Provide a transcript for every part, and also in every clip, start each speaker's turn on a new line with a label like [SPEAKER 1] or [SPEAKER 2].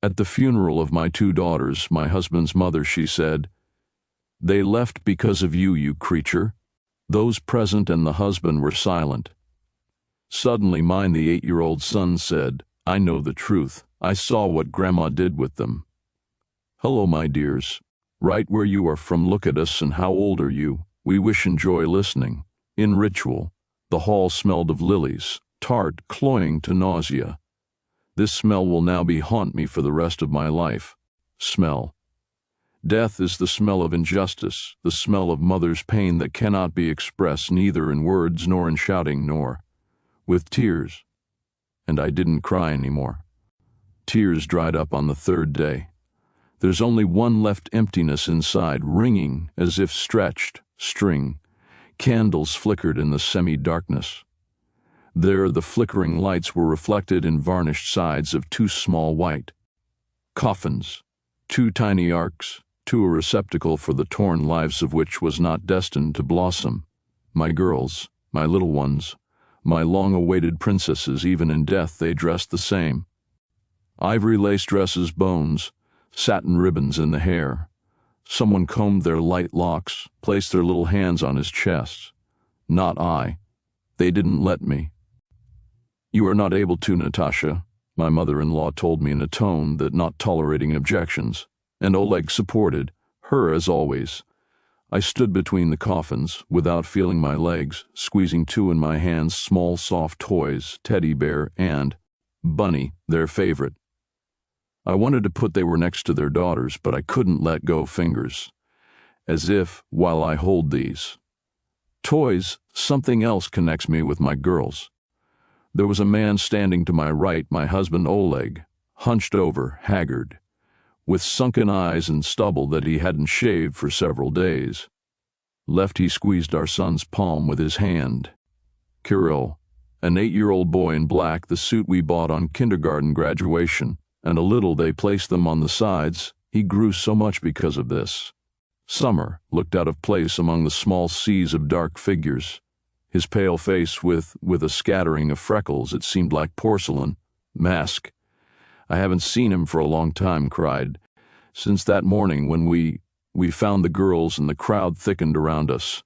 [SPEAKER 1] At the funeral of my two daughters, my husband's mother, she said, "They left because of you, you creature." Those present and the husband were silent. Suddenly mine, the 8-year-old son, said, "I know the truth. I saw what Grandma did with them." "Hello, my dears. Right where you are from, look at us, and how old are you? We wish enjoy listening." In ritual, the hall smelled of lilies, tart, cloying to nausea. This smell will now haunt me for the rest of my life. Smell. Death is the smell of injustice, the smell of mother's pain that cannot be expressed neither in words nor in shouting nor with tears. And I didn't cry anymore. Tears dried up on the third day. There's only one left, emptiness inside, ringing as if stretched string. Candles flickered in the semi-darkness. There the flickering lights were reflected in varnished sides of two small white coffins, two tiny arks, to a receptacle for the torn lives of which was not destined to blossom. My girls, my little ones, my long-awaited princesses, even in death they dressed the same. Ivory lace dresses, bones, satin ribbons in the hair. Someone combed their light locks, placed their little hands on his chest. Not I. They didn't let me. "You are not able to, Natasha," my mother-in-law told me in a tone that not tolerating objections, and Oleg supported her as always. I stood between the coffins, without feeling my legs, squeezing two in my hands, small soft toys, Teddy Bear and Bunny, their favorite. I wanted to put they were next to their daughters, but I couldn't let go fingers. As if, while I hold these toys, something else connects me with my girls. There was a man standing to my right, my husband Oleg, hunched over, haggard, with sunken eyes and stubble that he hadn't shaved for several days. Left, he squeezed our son's palm with his hand. Kirill, an 8-year-old boy in black, the suit we bought on kindergarten graduation, and a little they placed them on the sides. He grew so much because of this. Summer looked out of place among the small seas of dark figures. His pale face with a scattering of freckles, it seemed like porcelain. Mask. "I haven't seen him for a long time," cried. "Since that morning when we found the girls and the crowd thickened around us."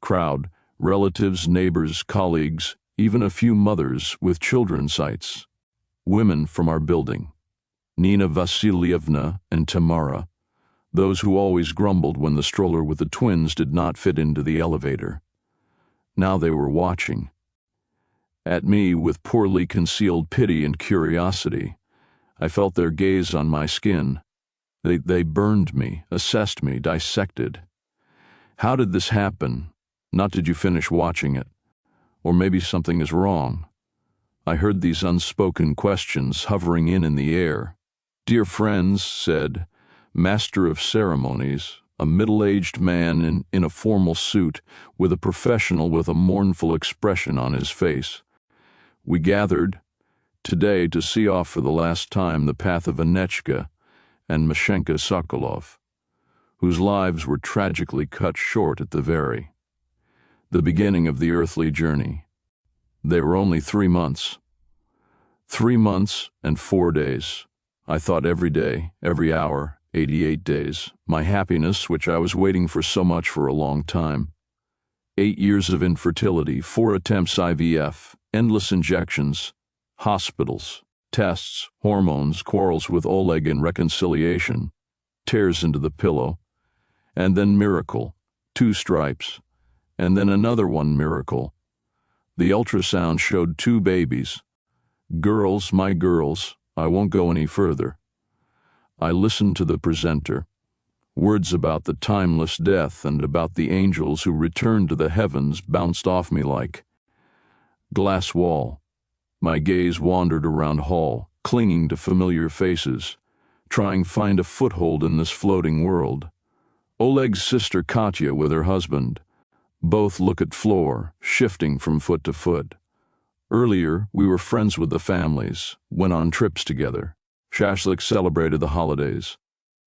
[SPEAKER 1] Crowd, relatives, neighbors, colleagues, even a few mothers with children sights. Women from our building. Nina Vasilyevna and Tamara, those who always grumbled when the stroller with the twins did not fit into the elevator. Now they were watching at me with poorly concealed pity and curiosity. I felt their gaze on my skin. They burned me, assessed me, dissected. How did this happen? Not did you finish watching it? Or maybe something is wrong. I heard these unspoken questions hovering in the air. "Dear friends," said, Master of Ceremonies, a middle-aged man in a formal suit, with a professional with a mournful expression on his face. "We gathered today to see off for the last time the path of Anechka and Mashenka Sokolov, whose lives were tragically cut short at the beginning of the earthly journey. They were only 3 months. 3 months and 4 days. I thought every day, every hour, 88 days, my happiness, which I was waiting for so much for a long time. 8 years of infertility, 4 attempts IVF, endless injections, hospitals, tests, hormones, quarrels with Oleg and reconciliation, tears into the pillow, and then miracle, 2 stripes, and then another one miracle. The ultrasound showed 2 babies. Girls, my girls. I won't go any further. I listened to the presenter. Words about the timeless death and about the angels who returned to the heavens bounced off me like glass wall. My gaze wandered around hall, clinging to familiar faces, trying to find a foothold in this floating world. Oleg's sister Katya with her husband. Both look at floor, shifting from foot to foot. Earlier, we were friends with the families, went on trips together. Shashlik celebrated the holidays.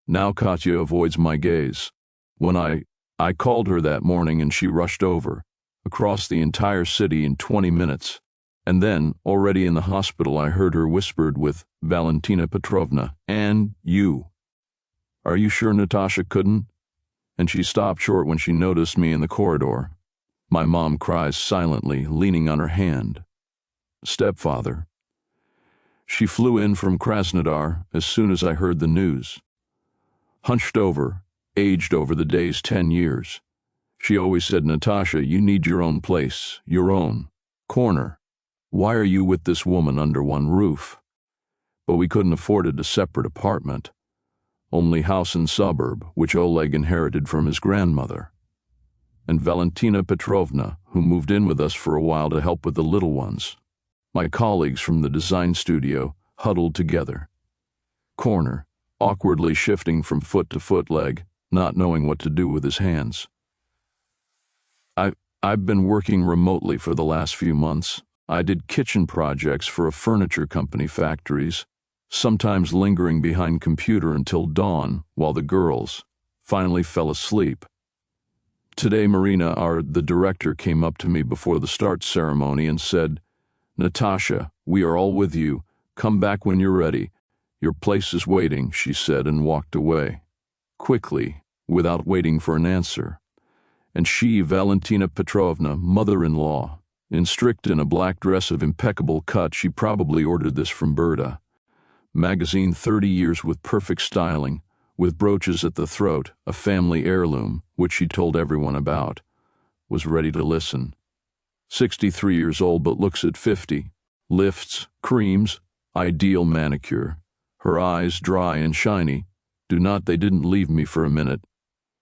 [SPEAKER 1] Now Katya avoids my gaze. When I called her that morning and she rushed over, across the entire city in 20 minutes. And then, already in the hospital, I heard her whispered with Valentina Petrovna, "And you. Are you sure Natasha couldn't?" And she stopped short when she noticed me in the corridor. My mom cries silently, leaning on her hand. "Stepfather." She flew in from Krasnodar as soon as I heard the news. Hunched over, aged over the days 10 years. She always said, "Natasha, you need your own place, your own corner. Why are you with this woman under one roof?" But we couldn't afford a separate apartment. Only house and suburb, which Oleg inherited from his grandmother. And Valentina Petrovna, who moved in with us for a while to help with the little ones. My colleagues from the design studio huddled together. Corner, awkwardly shifting from foot to foot leg, not knowing what to do with his hands. I've been working remotely for the last few months. I did kitchen projects for a furniture company factories, sometimes lingering behind computer until dawn while the girls finally fell asleep. Today Marina, the director, came up to me before the start ceremony and said, "Natasha, we are all with you. Come back when you're ready. Your place is waiting," she said, and walked away. Quickly, without waiting for an answer. And she, Valentina Petrovna, mother-in-law, strict in a black dress of impeccable cut, she probably ordered this from Berta. Magazine 30 years with perfect styling, with brooches at the throat, a family heirloom, which she told everyone about, was ready to listen. 63 years old but looks at 50. Lifts, creams, ideal manicure. Her eyes dry and shiny. They didn't leave me for a minute.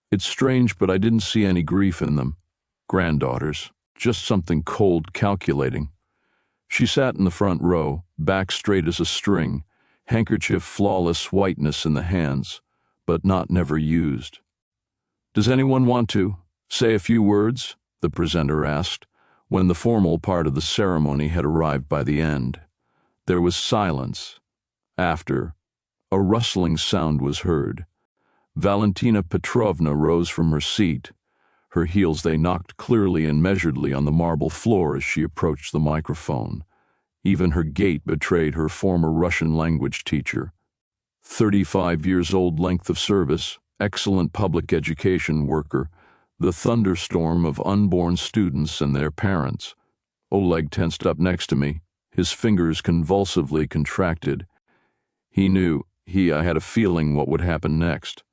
[SPEAKER 1] It's strange, but I didn't see any grief in them. Granddaughters, just something cold, calculating. She sat in the front row, back straight as a string, handkerchief flawless whiteness in the hands, but never used. "Does anyone want to say a few words?" the presenter asked, when the formal part of the ceremony had arrived by the end. There was silence. After, a rustling sound was heard. Valentina Petrovna rose from her seat. Her heels they knocked clearly and measuredly on the marble floor as she approached the microphone. Even her gait betrayed her former Russian language teacher. 35 years old, length of service, excellent public education worker, the thunderstorm of unborn students and their parents. Oleg tensed up next to me, his fingers convulsively contracted. He knew, I had a feeling what would happen next.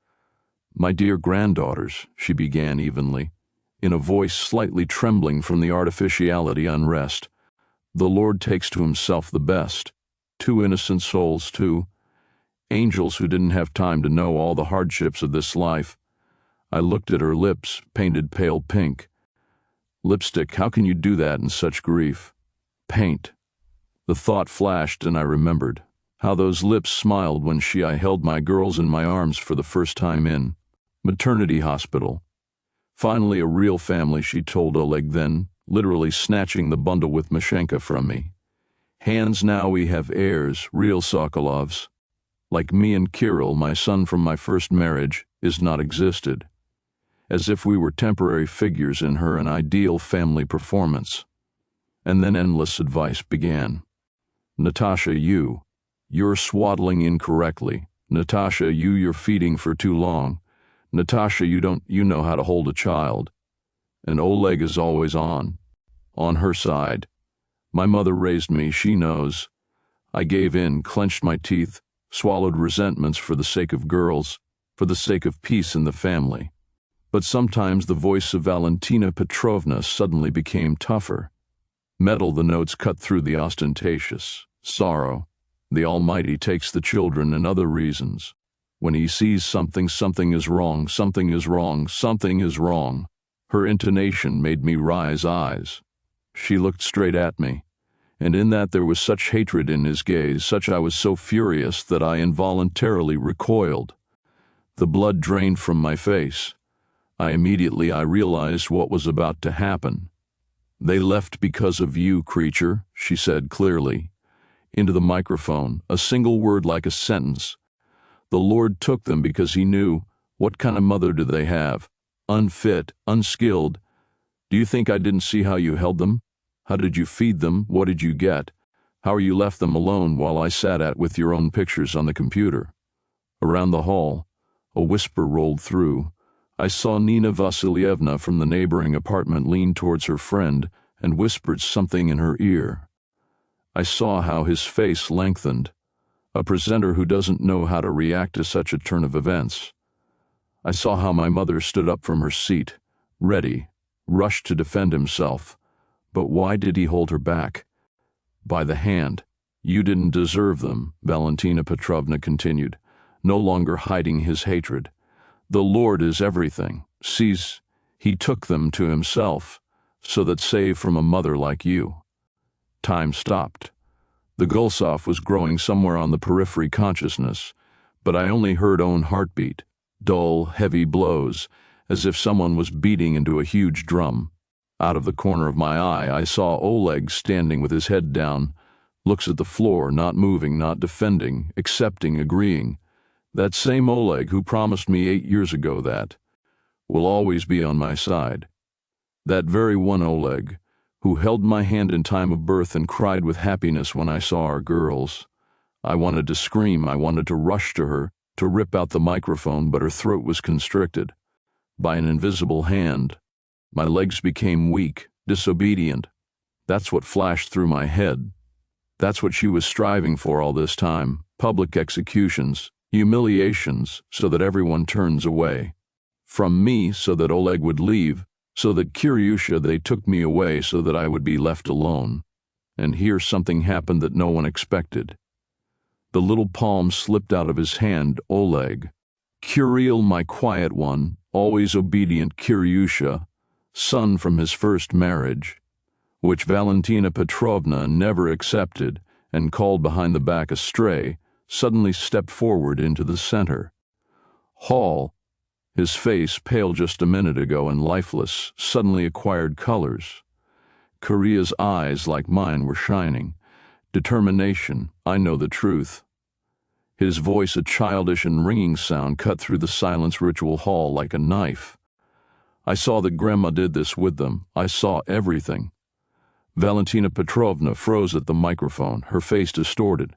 [SPEAKER 1] "My dear granddaughters," she began evenly, in a voice slightly trembling from the artificiality unrest. "The Lord takes to himself the best. 2 innocent souls, 2 angels who didn't have time to know all the hardships of this life." I looked at her lips, painted pale pink. Lipstick, how can you do that in such grief? Paint. The thought flashed and I remembered how those lips smiled when I held my girls in my arms for the first time in maternity hospital. Finally a real family, she told Oleg then, literally snatching the bundle with Mashenka from me. "Hands, now we have heirs, real Sokolovs. Like me and Kirill, my son from my first marriage, is not existed. As if we were temporary figures in her an ideal family performance." And then endless advice began. "Natasha, you're swaddling incorrectly. Natasha, you're feeding for too long. Natasha, you know how to hold a child." And Oleg is always on her side. My mother raised me, she knows. I gave in, clenched my teeth, swallowed resentments for the sake of girls, for the sake of peace in the family. But sometimes the voice of Valentina Petrovna suddenly became tougher. Metal, the notes cut through the ostentatious sorrow. The Almighty takes the children and other reasons. When he sees something is wrong, something is wrong, something is wrong. Her intonation made me rise eyes. She looked straight at me, and in that there was such hatred in his gaze, I was so furious that I involuntarily recoiled. The blood drained from my face. I realized what was about to happen. "They left because of you, creature," she said clearly, into the microphone, a single word like a sentence. "The Lord took them because he knew, what kind of mother do they have? Unfit, unskilled. Do you think I didn't see how you held them? How did you feed them? What did you get? How are you left them alone while I sat at with your own pictures on the computer? Around the hall, a whisper rolled through. I saw Nina Vasilievna from the neighboring apartment lean towards her friend and whispered something in her ear. I saw how his face lengthened. A presenter who doesn't know how to react to such a turn of events. I saw how my mother stood up from her seat, ready, rushed to defend himself. But why did he hold her back? By the hand. You didn't deserve them, Valentina Petrovna continued, no longer hiding his hatred. The Lord is everything. Sees, he took them to himself, so that save from a mother like you. Time stopped. The Gulsov was growing somewhere on the periphery consciousness, but I only heard own heartbeat, dull, heavy blows, as if someone was beating into a huge drum. Out of the corner of my eye, I saw Oleg standing with his head down, looks at the floor, not moving, not defending, accepting, agreeing. That same Oleg who promised me 8 years ago that will always be on my side. That very one Oleg who held my hand in time of birth and cried with happiness when I saw our girls. I wanted to scream, I wanted to rush to her, to rip out the microphone, but her throat was constricted by an invisible hand. My legs became weak, disobedient. That's what flashed through my head. That's what she was striving for all this time. Public executions, humiliations, so that everyone turns away. From me, so that Oleg would leave, so that Kiryusha, they took me away so that I would be left alone. And here something happened that no one expected. The little palm slipped out of his hand, Oleg. Kirill, my quiet one, always obedient Kiryusha, son from his first marriage, which Valentina Petrovna never accepted and called behind the back a stray, suddenly stepped forward into the center. Hall, his face, pale just a minute ago and lifeless, suddenly acquired colors. Korea's eyes, like mine, were shining. Determination, I know the truth. His voice, a childish and ringing sound, cut through the silence ritual hall like a knife. I saw that Grandma did this with them. I saw everything. Valentina Petrovna froze at the microphone, her face distorted.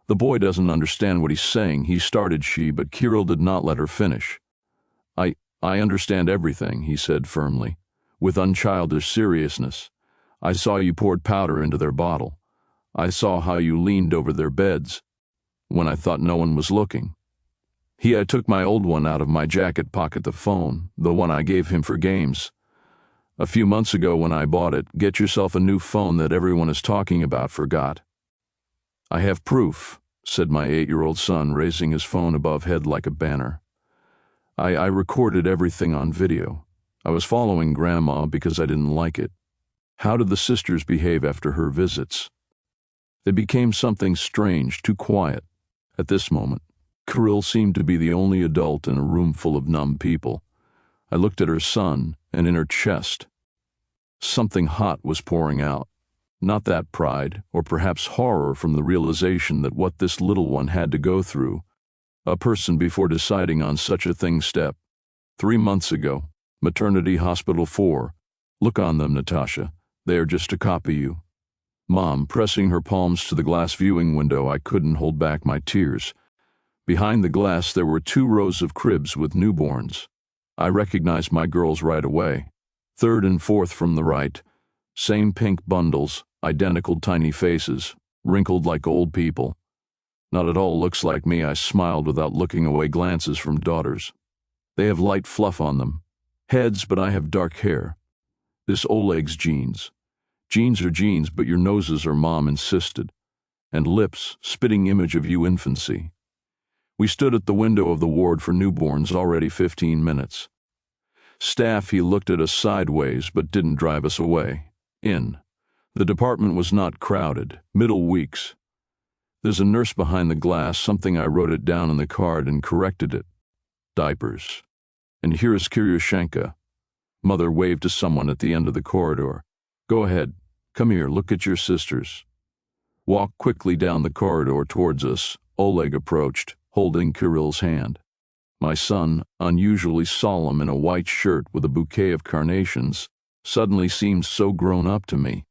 [SPEAKER 1] The boy doesn't understand what he's saying, he started she, but Kirill did not let her finish. I understand everything, he said firmly, with unchildish seriousness. I saw you poured powder into their bottle. I saw how you leaned over their beds when I thought no one was looking. I took my old one out of my jacket pocket, the phone, the one I gave him for games. A few months ago when I bought it, get yourself a new phone that everyone is talking about, forgot. I have proof, said my 8-year-old son, raising his phone above head like a banner. I recorded everything on video. I was following Grandma because I didn't like it. How did the sisters behave after her visits? They became something strange, too quiet. At this moment, Kirill seemed to be the only adult in a room full of numb people. I looked at her son, and in her chest, something hot was pouring out. Not that pride, or perhaps horror from the realization that what this little one had to go through, a person before deciding on such a thing step. 3 months ago, Maternity Hospital 4. Look on them, Natasha. They are just to copy you. Mom, pressing her palms to the glass viewing window, I couldn't hold back my tears. Behind the glass there were 2 rows of cribs with newborns. I recognized my girls right away. 3rd and 4th from the right. Same pink bundles, identical tiny faces, wrinkled like old people. Not at all looks like me, I smiled without looking away, glances from daughters. They have light fluff on them. Heads, but I have dark hair. This Oleg's genes. Genes are genes, but your noses are, Mom insisted. And lips, spitting image of you infancy. We stood at the window of the ward for newborns already 15 minutes. Staff, he looked at us sideways, but didn't drive us away. In. The department was not crowded. Middle weeks. There's a nurse behind the glass, something I wrote it down on the card and corrected it. Diapers. And here is Kiryushenka. Mother waved to someone at the end of the corridor. Go ahead. Come here, look at your sisters. Walk quickly down the corridor towards us. Oleg approached, holding Kirill's hand. My son, unusually solemn in a white shirt with a bouquet of carnations, suddenly seemed so grown up to me.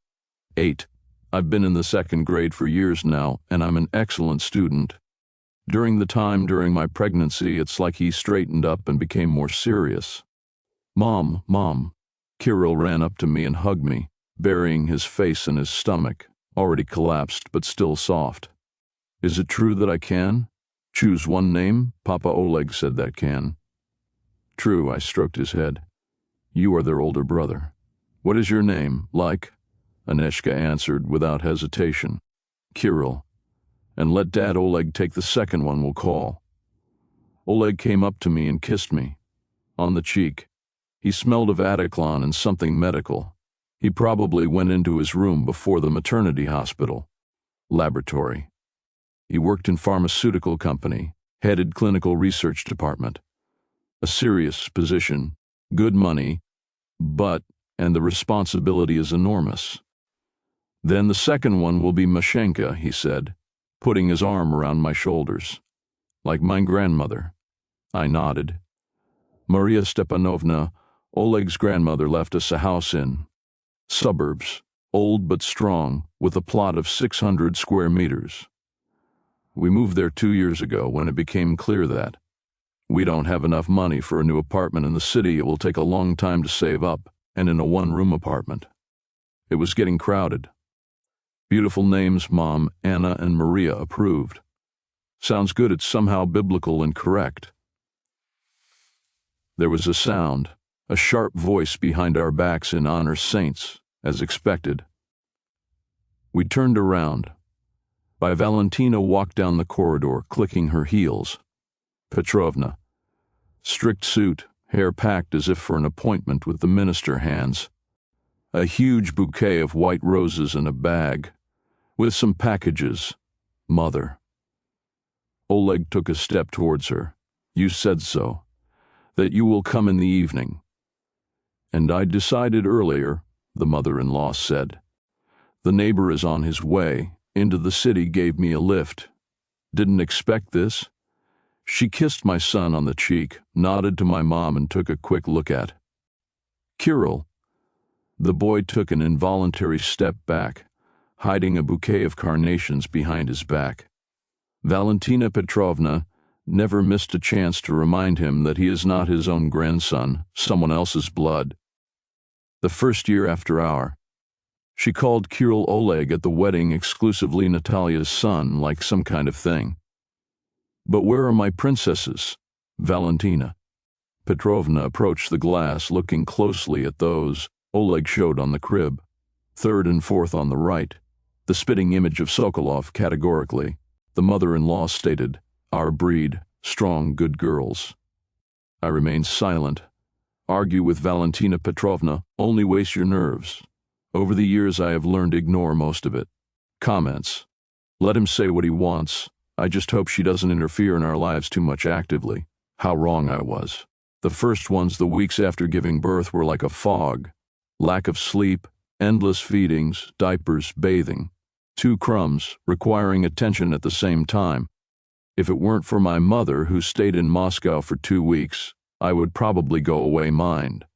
[SPEAKER 1] 8. I've been in the second grade for years now, and I'm an excellent student. During my pregnancy, it's like he straightened up and became more serious. Mom, Mom. Kirill ran up to me and hugged me, burying his face in his stomach, already collapsed but still soft. Is it true that I can? Choose one name? Papa Oleg said that can. True, I stroked his head. You are their older brother. What is your name, like? Aneshka answered without hesitation. Kirill. And let Dad Oleg take the second one we'll call. Oleg came up to me and kissed me. On the cheek. He smelled of Ataclon and something medical. He probably went into his room before the maternity hospital. Laboratory. He worked in pharmaceutical company, headed clinical research department. A serious position, good money, and the responsibility is enormous. Then the second one will be Mashenka, he said, putting his arm around my shoulders. Like my grandmother. I nodded. Maria Stepanovna, Oleg's grandmother, left us a house in suburbs, old but strong, with a plot of 600 square meters. We moved there 2 years ago when it became clear that we don't have enough money for a new apartment in the city. It will take a long time to save up, and in a one-room apartment. It was getting crowded. Beautiful names, Mom, Anna and Maria approved. Sounds good, it's somehow biblical and correct. There was a sound, a sharp voice behind our backs in honor saints, as expected. We turned around. Valentina walked down the corridor, clicking her heels. Petrovna. Strict suit, hair packed as if for an appointment with the minister hands. A huge bouquet of white roses in a bag, with some packages. Mother. Oleg took a step towards her. You said so. That you will come in the evening. And I decided earlier, the mother-in-law said. The neighbor is on his way. Into the city, gave me a lift. Didn't expect this. She kissed my son on the cheek, nodded to my mom and took a quick look at Kirill. The boy took an involuntary step back, hiding a bouquet of carnations behind his back. Valentina Petrovna never missed a chance to remind him that he is not his own grandson, someone else's blood. The first year after she called Kirill Oleg at the wedding exclusively Natalia's son, like some kind of thing. But where are my princesses? Valentina. Petrovna approached the glass, looking closely at those Oleg showed on the crib. Third and fourth on the right. The spitting image of Sokolov categorically. The mother-in-law stated, our breed, strong, good girls. I remained silent. Argue with Valentina Petrovna, only waste your nerves. Over the years I have learned to ignore most of it. Comments. Let him say what he wants. I just hope she doesn't interfere in our lives too much actively. How wrong I was. The first ones, the weeks after giving birth, were like a fog. Lack of sleep, endless feedings, diapers, bathing. 2 crumbs, requiring attention at the same time. If it weren't for my mother, who stayed in Moscow for 2 weeks, I would probably go away mind.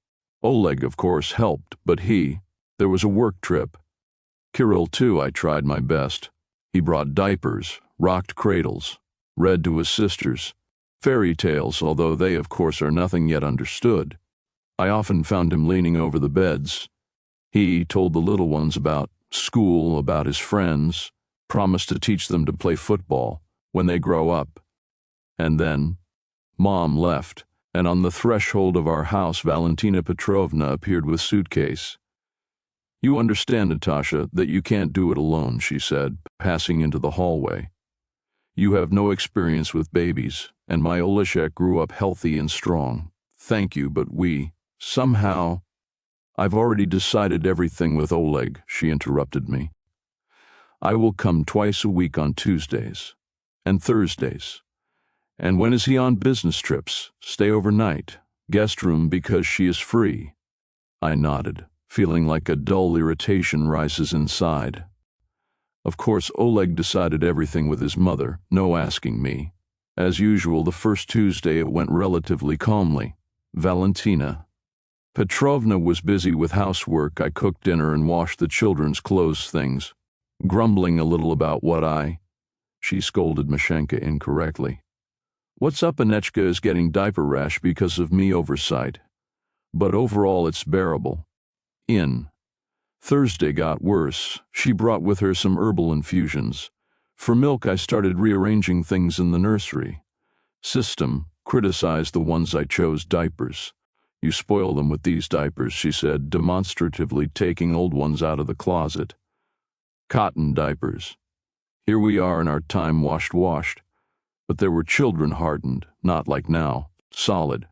[SPEAKER 1] Oleg, of course, helped, but there was a work trip. Kirill, too, I tried my best. He brought diapers, rocked cradles, read to his sisters, fairy tales, although they, of course, are nothing yet understood. I often found him leaning over the beds. He told the little ones about school, about his friends, promised to teach them to play football when they grow up. And then, Mom left, and on the threshold of our house, Valentina Petrovna appeared with suitcase. You understand, Natasha, that you can't do it alone, she said, passing into the hallway. You have no experience with babies, and my Oleshek grew up healthy and strong. Thank you, but somehow, I've already decided everything with Oleg, she interrupted me. I will come twice a week on Tuesdays and Thursdays. And when is he on business trips? Stay overnight, guest room because she is free. I nodded, feeling like a dull irritation rises inside. Of course, Oleg decided everything with his mother, no asking me. As usual, the first Tuesday it went relatively calmly. Valentina. Petrovna was busy with housework. I cooked dinner and washed the children's clothes things, grumbling a little about she scolded Mashenka incorrectly. What's up, Anechka is getting diaper rash because of me oversight. But overall it's bearable. Thursday got worse. She brought with her some herbal infusions. For milk I started rearranging things in the nursery. System criticized the ones I chose diapers. You spoil them with these diapers, she said, demonstratively taking old ones out of the closet. Cotton diapers. Here we are in our time washed. But there were children hardened, not like now, solid.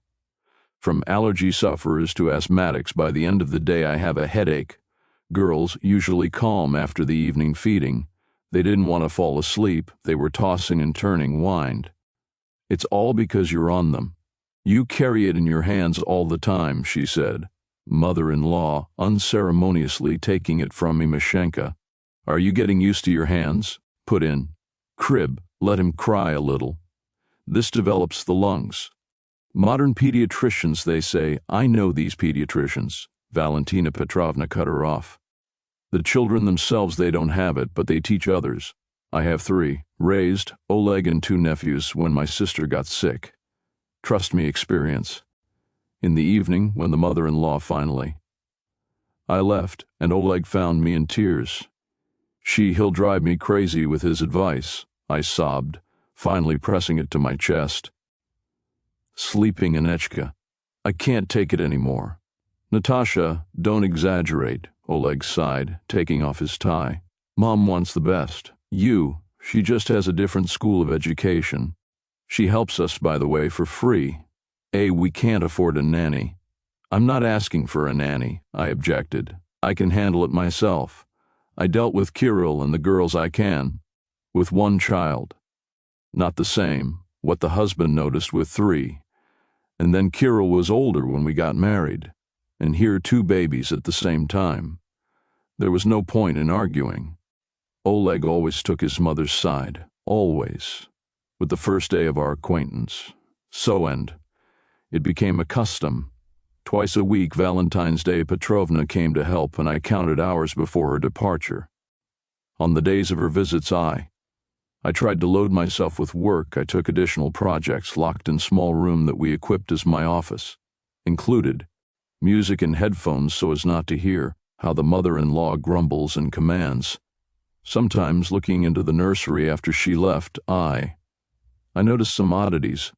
[SPEAKER 1] From allergy sufferers to asthmatics, by the end of the day I have a headache. Girls, usually calm after the evening feeding. They didn't want to fall asleep, they were tossing and turning, whined. It's all because you're on them. You carry it in your hands all the time, she said. Mother-in-law, unceremoniously taking it from me. Mashenka. Are you getting used to your hands? Put in. Crib, let him cry a little. This develops the lungs. Modern pediatricians, they say. I know these pediatricians. Valentina Petrovna cut her off. The children themselves, they don't have it, but they teach others. I have 3, raised, Oleg and 2 nephews, when my sister got sick. Trust me, experience. In the evening, when the mother-in-law finally. I left, and Oleg found me in tears. He'll drive me crazy with his advice, I sobbed, finally pressing it to my chest. Sleeping, Anechka. I can't take it anymore. Natasha, don't exaggerate, Oleg sighed, taking off his tie. Mom wants the best. She just has a different school of education. She helps us, by the way, for free. We can't afford a nanny. I'm not asking for a nanny, I objected. I can handle it myself. I dealt with Kirill and the girls I can. With 1 child. Not the same, what the husband noticed with 3. And then Kirill was older when we got married. And here 2 babies at the same time. There was no point in arguing. Oleg always took his mother's side, always. With the first day of our acquaintance. It became a custom. Twice a week, Valentine's Day, Petrovna came to help, and I counted hours before her departure. On the days of her visits, I tried to load myself with work. I took additional projects, locked in small room that we equipped as my office. Included music and headphones so as not to hear how the mother-in-law grumbles and commands. Sometimes, looking into the nursery after she left, I noticed some oddities.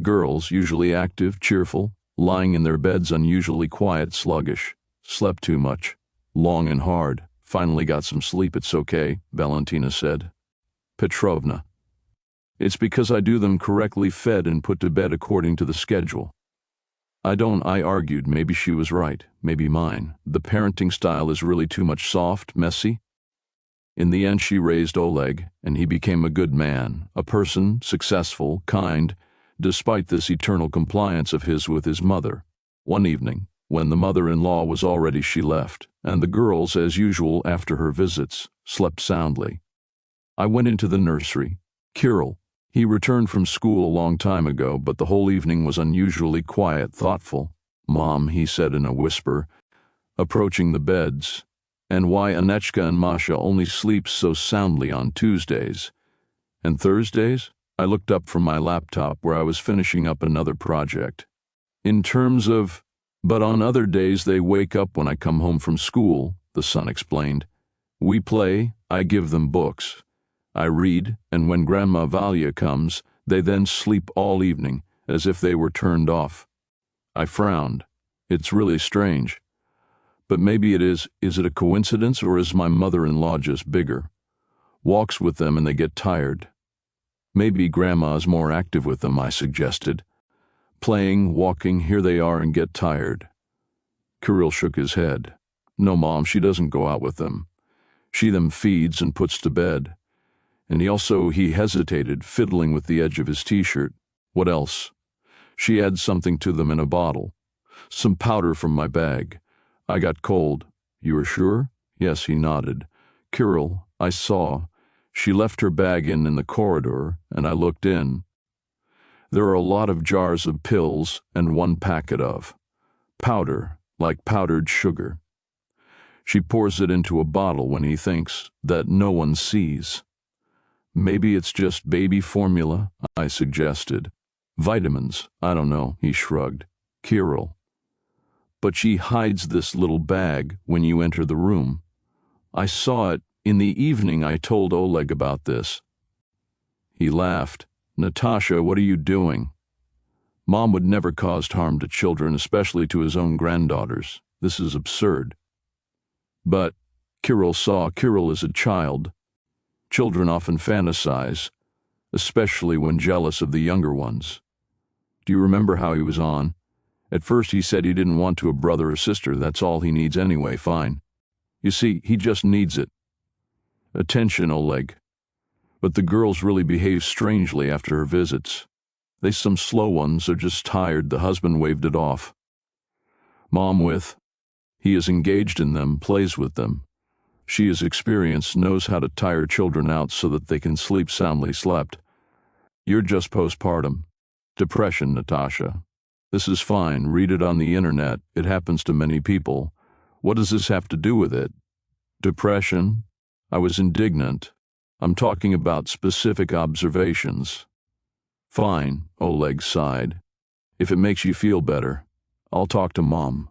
[SPEAKER 1] Girls, usually active, cheerful, lying in their beds, unusually quiet, sluggish, slept too much, long and hard, finally got some sleep. It's okay, Valentina said. Petrovna. It's because I do them correctly, fed and put to bed according to the schedule. I argued. Maybe she was right, maybe mine. The parenting style is really too much soft, messy. In the end, she raised Oleg, and he became a good man, a person, successful, kind, despite this eternal compliance of his with his mother. One evening, when the mother-in-law was already, she left, and the girls, as usual after her visits, slept soundly. I went into the nursery. Kirill. He returned from school a long time ago, but the whole evening was unusually quiet, thoughtful. Mom, he said in a whisper, approaching the beds. And why Anechka and Masha only sleep so soundly on Tuesdays. And Thursdays? I looked up from my laptop where I was finishing up another project. But on other days they wake up when I come home from school, the son explained. We play, I give them books. I read, and when Grandma Valia comes, they then sleep all evening, as if they were turned off. I frowned. It's really strange. But maybe it is it a coincidence, or is my mother-in-law just bigger? Walks with them and they get tired. Maybe Grandma's more active with them, I suggested. Playing, walking, here they are and get tired. Kirill shook his head. No, Mom, she doesn't go out with them. She them feeds and puts to bed. And he hesitated, fiddling with the edge of his t-shirt. What else? She adds something to them in a bottle. Some powder from my bag. I got cold. You are sure? Yes, he nodded. Kirill, I saw. She left her bag in the corridor, and I looked in. There are a lot of jars of pills and 1 packet of. Powder, like powdered sugar. She pours it into a bottle when he thinks that no one sees. Maybe it's just baby formula, I suggested. Vitamins, I don't know, he shrugged. Kirill. But she hides this little bag when you enter the room. I saw it in the evening. I told Oleg about this. He laughed. Natasha, what are you doing? Mom would never cause harm to children, especially to his own granddaughters. This is absurd. But Kirill saw Kirill as a child. Children often fantasize, especially when jealous of the younger ones. Do you remember how he was on? At first he said he didn't want to a brother or sister. That's all he needs anyway, fine. You see, he just needs it. Attention, Oleg. But the girls really behave strangely after her visits. They some slow ones are just tired. The husband waved it off. Mom with. He is engaged in them, plays with them. She is experienced, knows how to tire children out so that they can sleep soundly. Slept. You're just postpartum. Depression, Natasha. This is fine. Read it on the internet. It happens to many people. What does this have to do with it? Depression? I was indignant. I'm talking about specific observations. Fine, Oleg sighed. If it makes you feel better, I'll talk to Mom.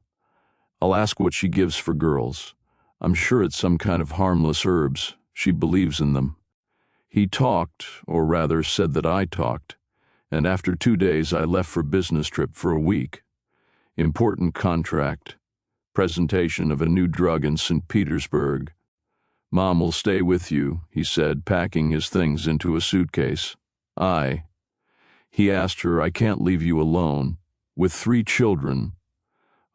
[SPEAKER 1] I'll ask what she gives for girls. I'm sure it's some kind of harmless herbs. She believes in them. He talked, or rather said that I talked, and after 2 days I left for business trip for a week. Important contract. Presentation of a new drug in St. Petersburg. Mom will stay with you, he said, packing his things into a suitcase. He asked her, I can't leave you alone, with 3 children.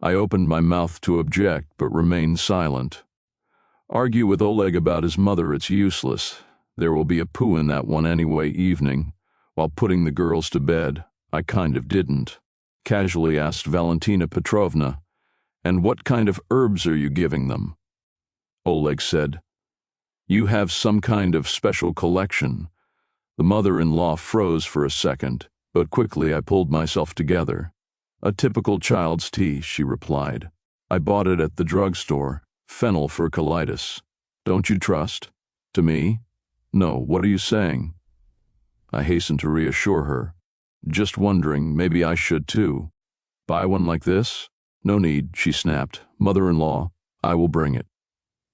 [SPEAKER 1] I opened my mouth to object, but remained silent. Argue with Oleg about his mother, it's useless. There will be a poo in that one anyway. Evening, while putting the girls to bed, I kind of didn't. Casually asked Valentina Petrovna, and what kind of herbs are you giving them? Oleg said, you have some kind of special collection. The mother-in-law froze for a second, but quickly I pulled myself together. A typical child's tea, she replied. I bought it at the drugstore. Fennel for colitis. Don't you trust? To me? No, what are you saying? I hastened to reassure her. Just wondering, maybe I should too. Buy one like this? No need, she snapped. Mother-in-law, I will bring it.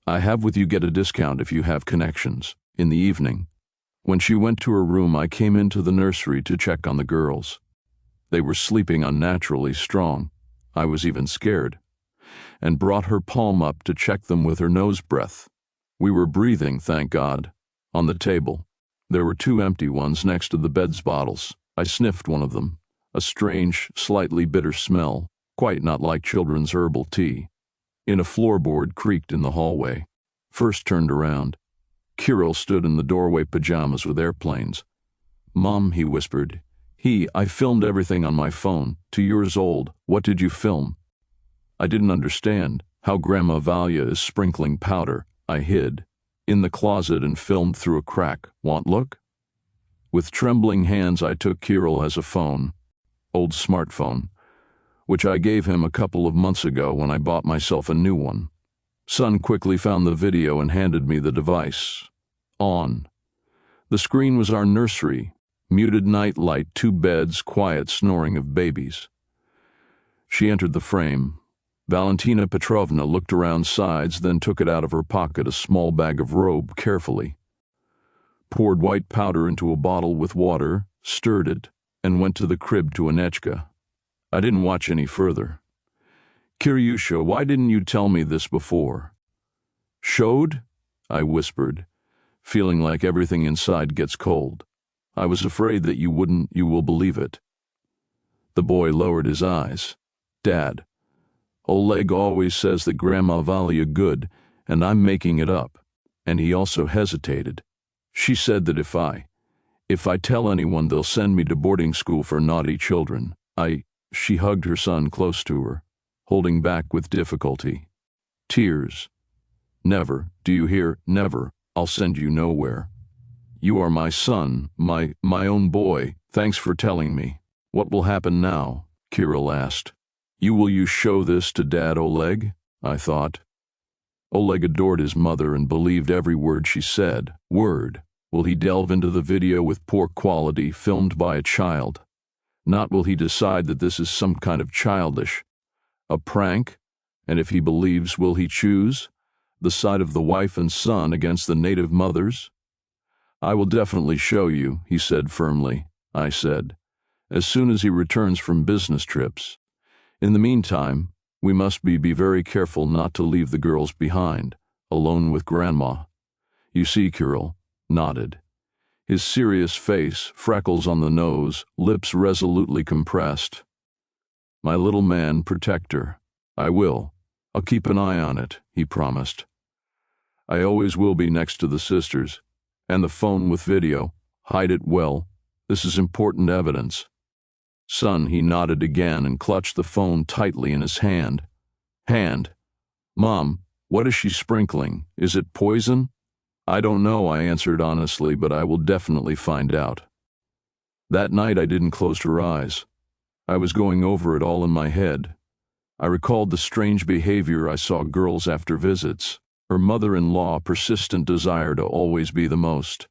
[SPEAKER 1] I have with you get a discount if you have connections. In the evening. When she went to her room, I came into the nursery to check on the girls. They were sleeping unnaturally strong. I was even scared. And brought her palm up to check them with her nose breath. We were breathing, thank God. On the table, there were 2 empty ones next to the bed's bottles. I sniffed one of them. A strange, slightly bitter smell, quite not like children's herbal tea. A floorboard creaked in the hallway. First turned around. Kirill stood in the doorway, pajamas with airplanes. Mom, he whispered. I filmed everything on my phone, 2 years old. What did you film? I didn't understand. How Grandma Valia is sprinkling powder. I hid. In the closet and filmed through a crack. Want look? With trembling hands I took Kirill as a phone. Old smartphone. Which I gave him a couple of months ago when I bought myself a new one. Son quickly found the video and handed me the device. On. The screen was our nursery. Muted night light, 2 beds, quiet snoring of babies. She entered the frame. Valentina Petrovna looked around sides, then took it out of her pocket, a small bag of robe, carefully. Poured white powder into a bottle with water, stirred it, and went to the crib to Anechka. I didn't watch any further. Kiryusha, why didn't you tell me this before? Showed? I whispered, feeling like everything inside gets cold. I was afraid that you wouldn't. You will believe it. The boy lowered his eyes. Dad, Oleg always says that Grandma Valia good, and I'm making it up. And he also hesitated. She said that if I tell anyone, they'll send me to boarding school for naughty children. She hugged her son close to her, holding back with difficulty. Tears. Never, do you hear? Never. I'll send you nowhere. You are my son, my own boy. Thanks for telling me. What will happen now? Kirill asked. Will you show this to Dad, Oleg? I thought. Oleg adored his mother and believed every word she said. Word. Will he delve into the video with poor quality, filmed by a child? Not will he decide that this is some kind of childish, a prank? And if he believes, will he choose the side of the wife and son against the native mothers? I will definitely show you, he said firmly. I said, as soon as he returns from business trips. In the meantime, we must be very careful not to leave the girls behind, alone with Grandma. You see, Kirill nodded. His serious face, freckles on the nose, lips resolutely compressed. My little man, protect her. I will. I'll keep an eye on it, he promised. I always will be next to the sisters. And the phone with video. Hide it well. This is important evidence. Son, he nodded again and clutched the phone tightly in his hand. Mom, what is she sprinkling? Is it poison? I don't know, I answered honestly, but I will definitely find out. That night I didn't close her eyes. I was going over it all in my head. I recalled the strange behavior I saw girls after visits, her mother-in-law persistent desire to always be the most.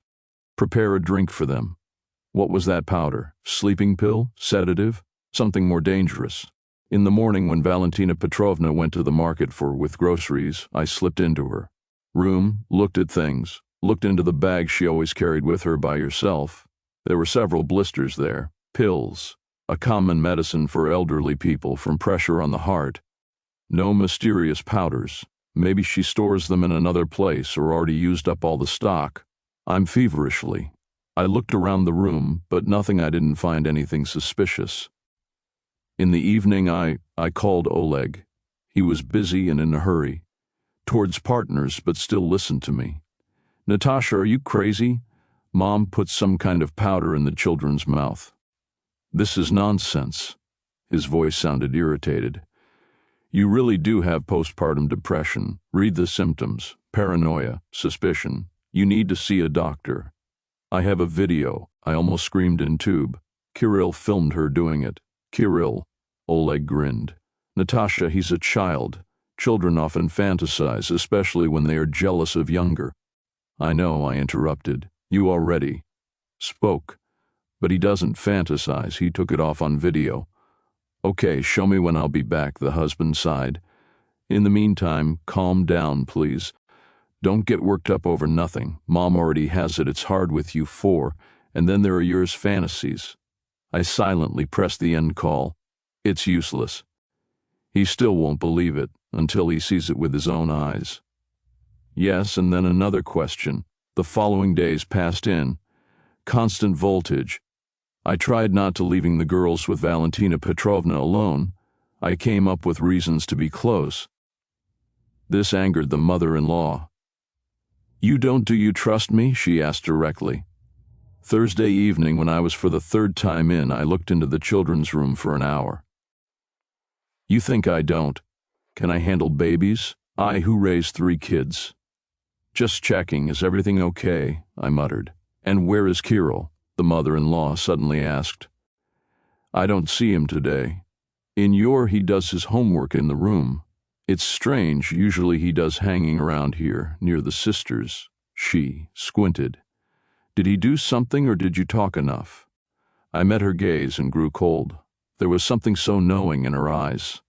[SPEAKER 1] Prepare a drink for them. What was that powder? Sleeping pill? Sedative? Something more dangerous. In the morning when Valentina Petrovna went to the market with groceries, I slipped into her room, looked at things, looked into the bag she always carried with her by herself. There were several blisters there, pills, a common medicine for elderly people from pressure on the heart. No mysterious powders. Maybe she stores them in another place or already used up all the stock. I looked around the room, but I didn't find anything suspicious. In the evening I called Oleg. He was busy and in a hurry. Towards partners, but still listened to me. Natasha, are you crazy? Mom put some kind of powder in the children's mouth. This is nonsense. His voice sounded irritated. You really do have postpartum depression. Read the symptoms. Paranoia, suspicion. You need to see a doctor. I have a video. I almost screamed in tube. Kirill filmed her doing it. Kirill. Oleg grinned. Natasha, he's a child. Children often fantasize, especially when they are jealous of younger. I know, I interrupted. You already spoke. But he doesn't fantasize. He took it off on video. Okay, show me when I'll be back, the husband sighed. In the meantime, calm down, please. Don't get worked up over nothing. Mom already has it. It's hard with you four, and then there are yours fantasies. I silently pressed the end call. It's useless. He still won't believe it until he sees it with his own eyes. Yes, and then another question. The following days passed in. Constant voltage. I tried not to leaving the girls with Valentina Petrovna alone. I came up with reasons to be close. This angered the mother-in-law. Do you trust me? She asked directly. Thursday evening, when I was for the third time in, I looked into the children's room for an hour. You think I don't? Can I handle babies? I who raised 3 kids. Just checking, is everything okay? I muttered. And where is Kirill? The mother-in-law suddenly asked. I don't see him today. He does his homework in the room. It's strange, usually he does hanging around here, near the sisters. She squinted. Did he do something or did you talk enough? I met her gaze and grew cold. There was something so knowing in her eyes,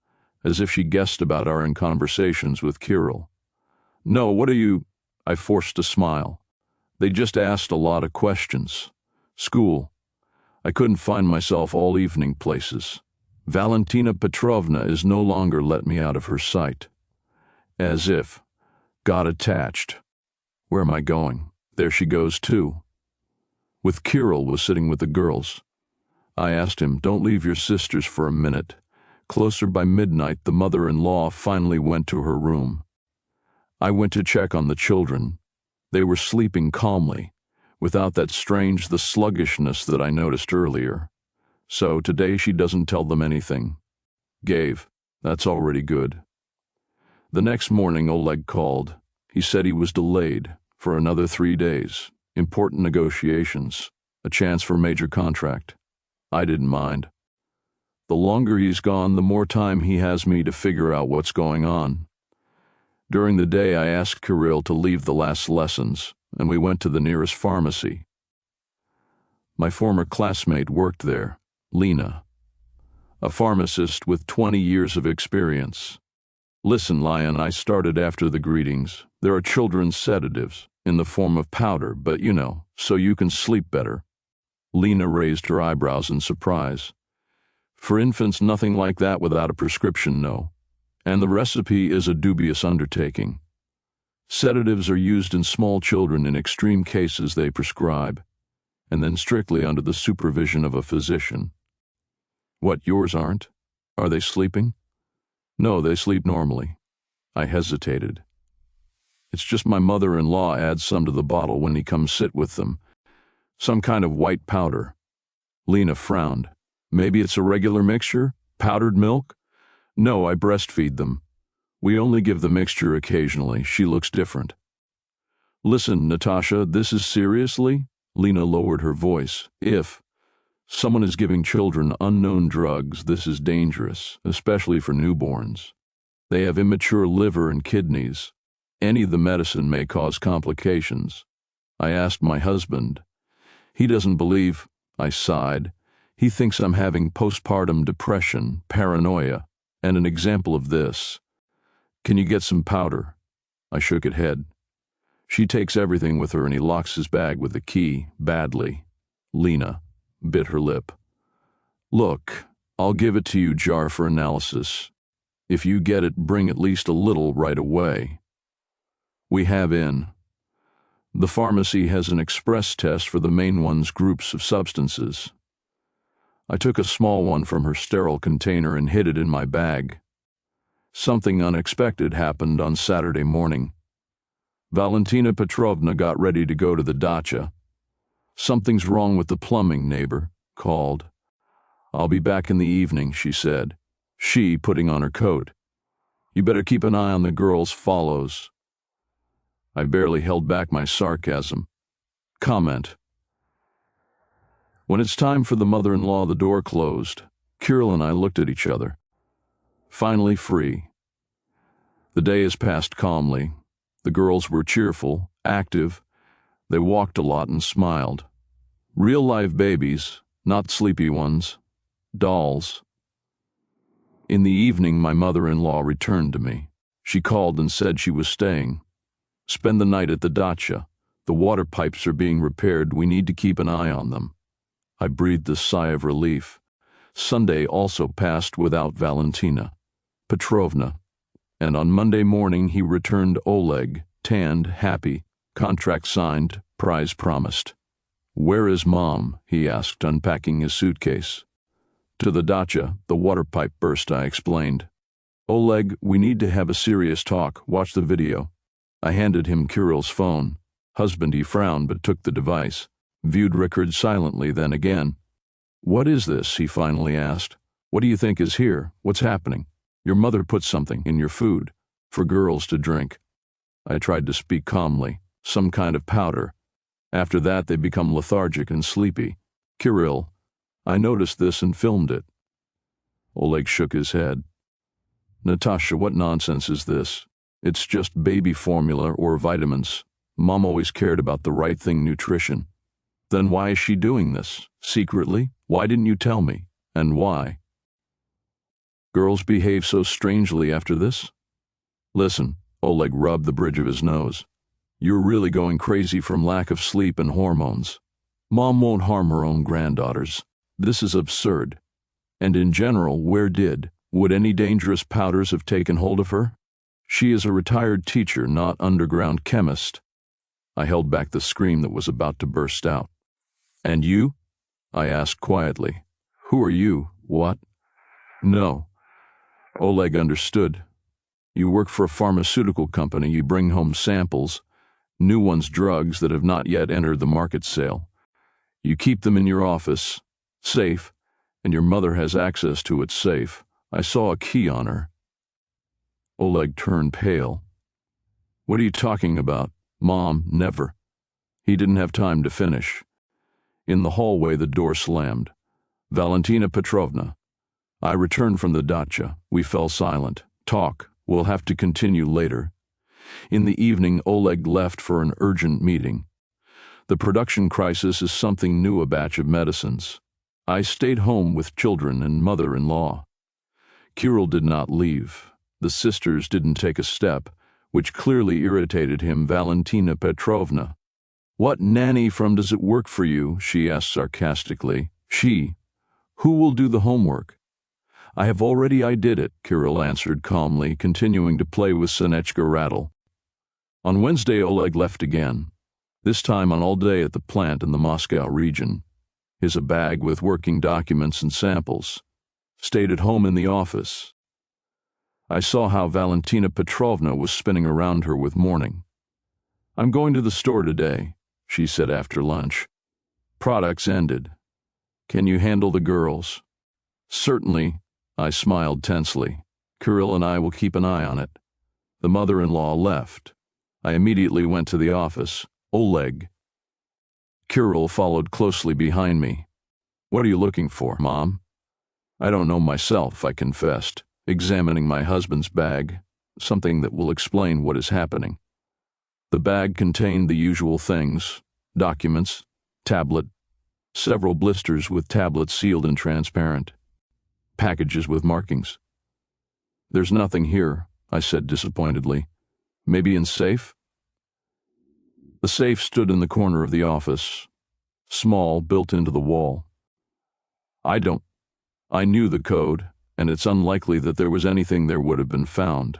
[SPEAKER 1] as if she guessed about our conversations with Kirill. No, what are you? I forced a smile. They just asked a lot of questions. School. I couldn't find myself all evening places. Valentina Petrovna is no longer let me out of her sight. As if. Got attached. Where am I going? There she goes too. With Kirill was sitting with the girls. I asked him, don't leave your sisters for a minute. Closer by midnight, the mother-in-law finally went to her room. I went to check on the children. They were sleeping calmly, without the sluggishness that I noticed earlier. So today she doesn't tell them anything. That's already good. The next morning Oleg called. He said he was delayed for another 3 days. Important negotiations. A chance for major contract. I didn't mind. The longer he's gone, the more time he has me to figure out what's going on. During the day, I asked Kirill to leave the last lessons, and we went to the nearest pharmacy. My former classmate worked there, Lena, a pharmacist with 20 years of experience. Listen, Lion, I started after the greetings. There are children's sedatives in the form of powder, but so you can sleep better. Lena raised her eyebrows in surprise. For infants, nothing like that without a prescription, no. And the recipe is a dubious undertaking. Sedatives are used in small children in extreme cases they prescribe, and then strictly under the supervision of a physician. What, yours aren't? Are they sleeping? No, they sleep normally. I hesitated. It's just my mother-in-law adds some to the bottle when he comes sit with them. Some kind of white powder. Lena frowned. Maybe it's a regular mixture? Powdered milk? No, I breastfeed them. We only give the mixture occasionally. She looks different. Listen, Natasha, this is seriously? Lena lowered her voice. If someone is giving children unknown drugs, this is dangerous, especially for newborns. They have immature liver and kidneys. Any of the medicine may cause complications. I asked my husband. He doesn't believe. I sighed. He thinks I'm having postpartum depression, paranoia, and an example of this. Can you get some powder? I shook his head. She takes everything with her and he locks his bag with the key, badly. Lena bit her lip. Look, I'll give it to you, jar for analysis. If you get it, bring at least a little right away. We have in. The pharmacy has an express test for the main one's groups of substances. I took a small one from her sterile container and hid it in my bag. Something unexpected happened on Saturday morning. Valentina Petrovna got ready to go to the dacha. Something's wrong with the plumbing, neighbor called. I'll be back in the evening, she said, she putting on her coat. You better keep an eye on the girls follows. I barely held back my sarcasm. Comment. When it's time for the mother-in-law, the door closed. Kirill and I looked at each other. Finally free. The day has passed calmly. The girls were cheerful, active. They walked a lot and smiled. Real live babies, not sleepy ones. Dolls. In the evening, my mother-in-law returned to me. She called and said she was staying. Spend the night at the dacha. The water pipes are being repaired. We need to keep an eye on them. I breathed a sigh of relief. Sunday also passed without Valentina Petrovna, and on Monday morning he returned Oleg, tanned, happy, contract signed, prize promised. Where is Mom? He asked, unpacking his suitcase. To the dacha, the water pipe burst, I explained. Oleg, we need to have a serious talk. Watch the video. I handed him Kirill's phone. Husband, he frowned but took the device. Viewed record silently, then again. What is this? He finally asked. What do you think is here? What's happening? Your mother put something in your food for girls to drink. I tried to speak calmly. Some kind of powder. After that, they become lethargic and sleepy. Kirill, I noticed this and filmed it. Oleg shook his head. Natasha, what nonsense is this? It's just baby formula or vitamins. Mom always cared about the right thing, nutrition. Then why is she doing this? Secretly? Why didn't you tell me? And why? Girls behave so strangely after this? Listen, Oleg rubbed the bridge of his nose. You're really going crazy from lack of sleep and hormones. Mom won't harm her own granddaughters. This is absurd. And in general, would any dangerous powders have taken hold of her? She is a retired teacher, not underground chemist. I held back the scream that was about to burst out. And you? I asked quietly. Who are you? What? No. Oleg understood. You work for a pharmaceutical company. You bring home samples, new ones, drugs that have not yet entered the market sale. You keep them in your office, safe, and your mother has access to it, safe. I saw a key on her. Oleg turned pale. What are you talking about? Mom, never. He didn't have time to finish. In the hallway, the door slammed. Valentina Petrovna. I returned from the dacha. We fell silent. Talk. We'll have to continue later. In the evening, Oleg left for an urgent meeting. The production crisis is something new, a batch of medicines. I stayed home with children and mother-in-law. Kirill did not leave. The sisters didn't take a step, which clearly irritated him. Valentina Petrovna. What nanny from does it work for you? She asked sarcastically. She. Who will do the homework? I did it, Kirill answered calmly, continuing to play with Sonechka rattle. On Wednesday, Oleg left again, this time on all day at the plant in the Moscow region. His a bag with working documents and samples. Stayed at home in the office. I saw how Valentina Petrovna was spinning around her with mourning. I'm going to the store today, she said after lunch. Products ended. Can you handle the girls? Certainly, I smiled tensely. Kirill and I will keep an eye on it. The mother-in-law left. I immediately went to the office. Oleg. Kirill followed closely behind me. What are you looking for, Mom? I don't know myself, I confessed, examining my husband's bag, something that will explain what is happening. The bag contained the usual things: documents, tablet, several blisters with tablets sealed and transparent, packages with markings. There's nothing here, I said disappointedly. Maybe in safe? The safe stood in the corner of the office, small, built into the wall. I knew the code, and it's unlikely that there was anything there would have been found.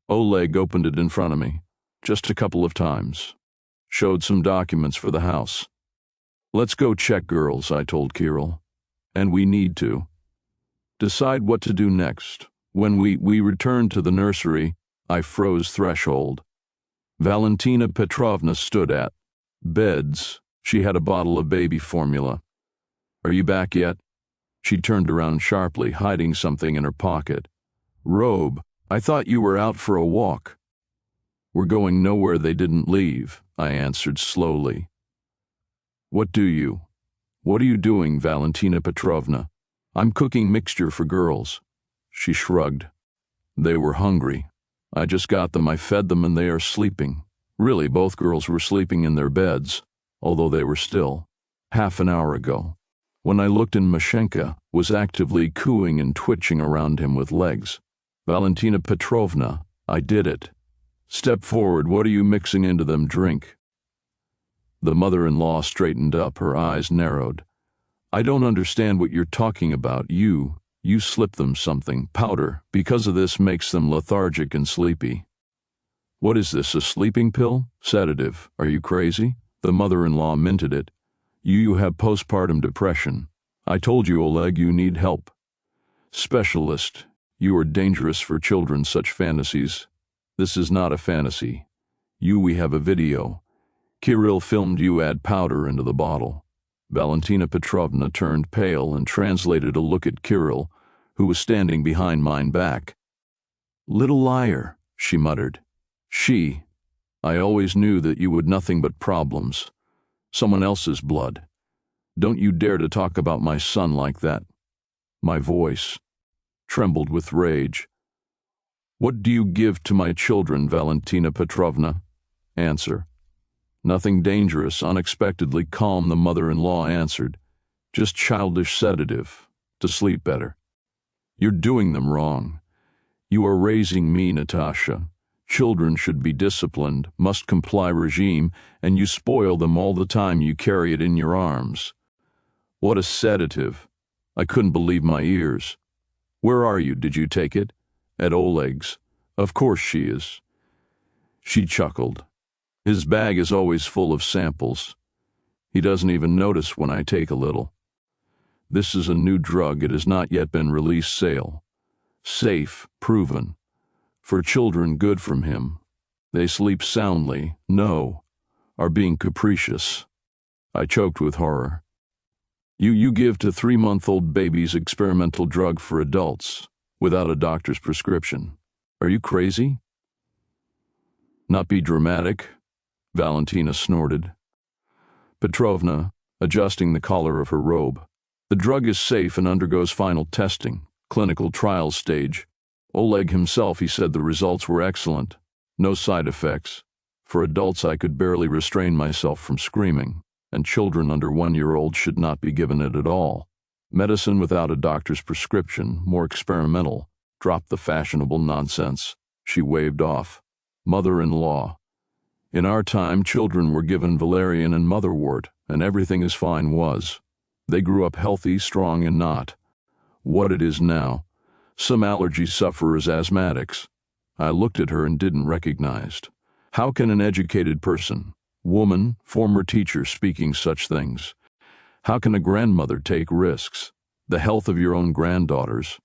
[SPEAKER 1] Oleg opened it in front of me, just a couple of times. Showed some documents for the house. Let's go check, girls, I told Kirill. And we need to. Decide what to do next. When we returned to the nursery, I froze threshold. Valentina Petrovna stood at beds. She had a bottle of baby formula. Are you back yet? She turned around sharply, hiding something in her pocket. Robe, I thought you were out for a walk. We're going nowhere. They didn't leave, I answered slowly. What are you doing, Valentina Petrovna? I'm cooking mixture for girls. She shrugged. They were hungry. I just got them, I fed them, and they are sleeping. Really, both girls were sleeping in their beds, although they were still. Half an hour ago. When I looked in, Mashenka was actively cooing and twitching around him with legs. Valentina Petrovna, I did it. Step forward, what are you mixing into them? Drink. The mother-in-law straightened up, her eyes narrowed. I don't understand what you're talking about. You slip them something, powder. Because of this makes them lethargic and sleepy. What is this, a sleeping pill? Sedative. Are you crazy? The mother-in-law minted it. You have postpartum depression. I told you, Oleg, you need help. Specialist. You are dangerous for children, such fantasies. This is not a fantasy. We have a video. Kirill filmed you add powder into the bottle. Valentina Petrovna turned pale and translated a look at Kirill, who was standing behind mine back. Little liar, she muttered. I always knew that you would nothing but problems. Someone else's blood. Don't you dare to talk about my son like that. My voice trembled with rage. What do you give to my children, Valentina Petrovna? Answer. Nothing dangerous, unexpectedly calm, the mother-in-law answered. Just childish sedative, to sleep better. You're doing them wrong. You are raising me, Natasha. Children should be disciplined, must comply regime, and you spoil them all the time you carry it in your arms. What a sedative. I couldn't believe my ears. Where are you? Did you take it? At Oleg's. Of course she is. She chuckled. His bag is always full of samples. He doesn't even notice when I take a little. This is a new drug. It has not yet been released sale. Safe, proven. For children, good from him. They sleep soundly, are being capricious. I choked with horror. You give to 3-month-old babies experimental drug for adults, without a doctor's prescription. Are you crazy? Not be dramatic, Valentina snorted. Petrovna, adjusting the collar of her robe. The drug is safe and undergoes final testing, clinical trial stage. Oleg himself, he said the results were excellent. No side effects. For adults, I could barely restrain myself from screaming, and children under 1 year old should not be given it at all. Medicine without a doctor's prescription, more experimental. Drop the fashionable nonsense. She waved off. Mother-in-law. In our time, children were given valerian and motherwort, and everything is fine was. They grew up healthy, strong, and not what it is now. Some allergy sufferers, asthmatics. I looked at her and didn't recognize. How can an educated person, woman, former teacher, speaking such things? How can a grandmother take risks? The health of your own granddaughters.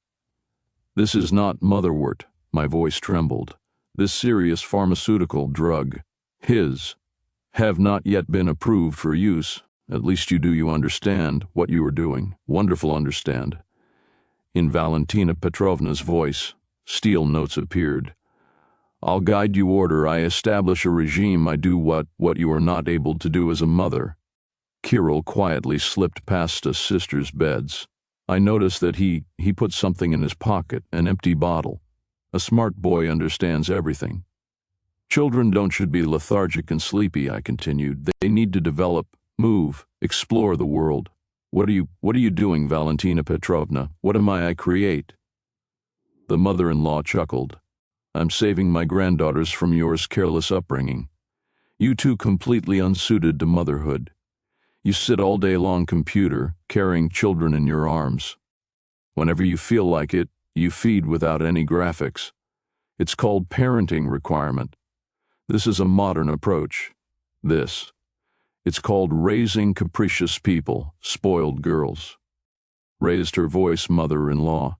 [SPEAKER 1] This is not motherwort. My voice trembled. This serious pharmaceutical drug, have not yet been approved for use. At least you understand what you are doing. Wonderful, understand. In Valentina Petrovna's voice, steel notes appeared. I'll guide you order. I establish a regime. I do what you are not able to do as a mother. Kirill quietly slipped past us sisters' beds. I noticed that he put something in his pocket, an empty bottle. A smart boy understands everything. Children should be lethargic and sleepy, I continued. They need to develop, move, explore the world. What are you doing, Valentina Petrovna? What am I create? The mother-in-law chuckled. I'm saving my granddaughters from yours careless upbringing. You two completely unsuited to motherhood. You sit all day long computer, carrying children in your arms. Whenever you feel like it, you feed without any graphics. It's called parenting requirement. This is a modern approach. It's called raising capricious people, spoiled girls. Raised her voice, mother-in-law.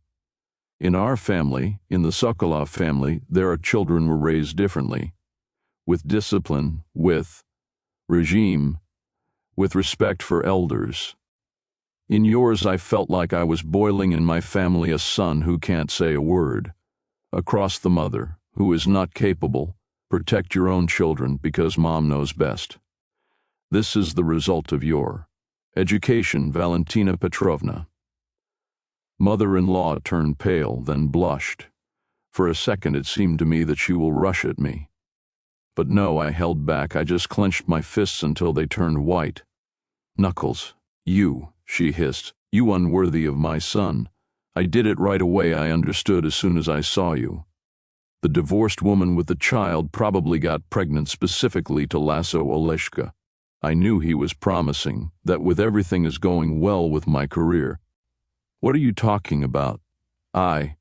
[SPEAKER 1] In our family, in the Sokolov family, there are children were raised differently. With discipline, with regime, with respect for elders. In yours, I felt like I was boiling in my family a son who can't say a word. Across the mother, who is not capable. Protect your own children because mom knows best. This is the result of your education, Valentina Petrovna. Mother-in-law turned pale, then blushed. For a second it seemed to me that she will rush at me. But no, I held back. I just clenched my fists until they turned white. Knuckles, you, she hissed, you unworthy of my son. I did it right away. I understood as soon as I saw you. The divorced woman with the child probably got pregnant specifically to lasso Oleshka. I knew he was promising that with everything is going well with my career. What are you talking about? I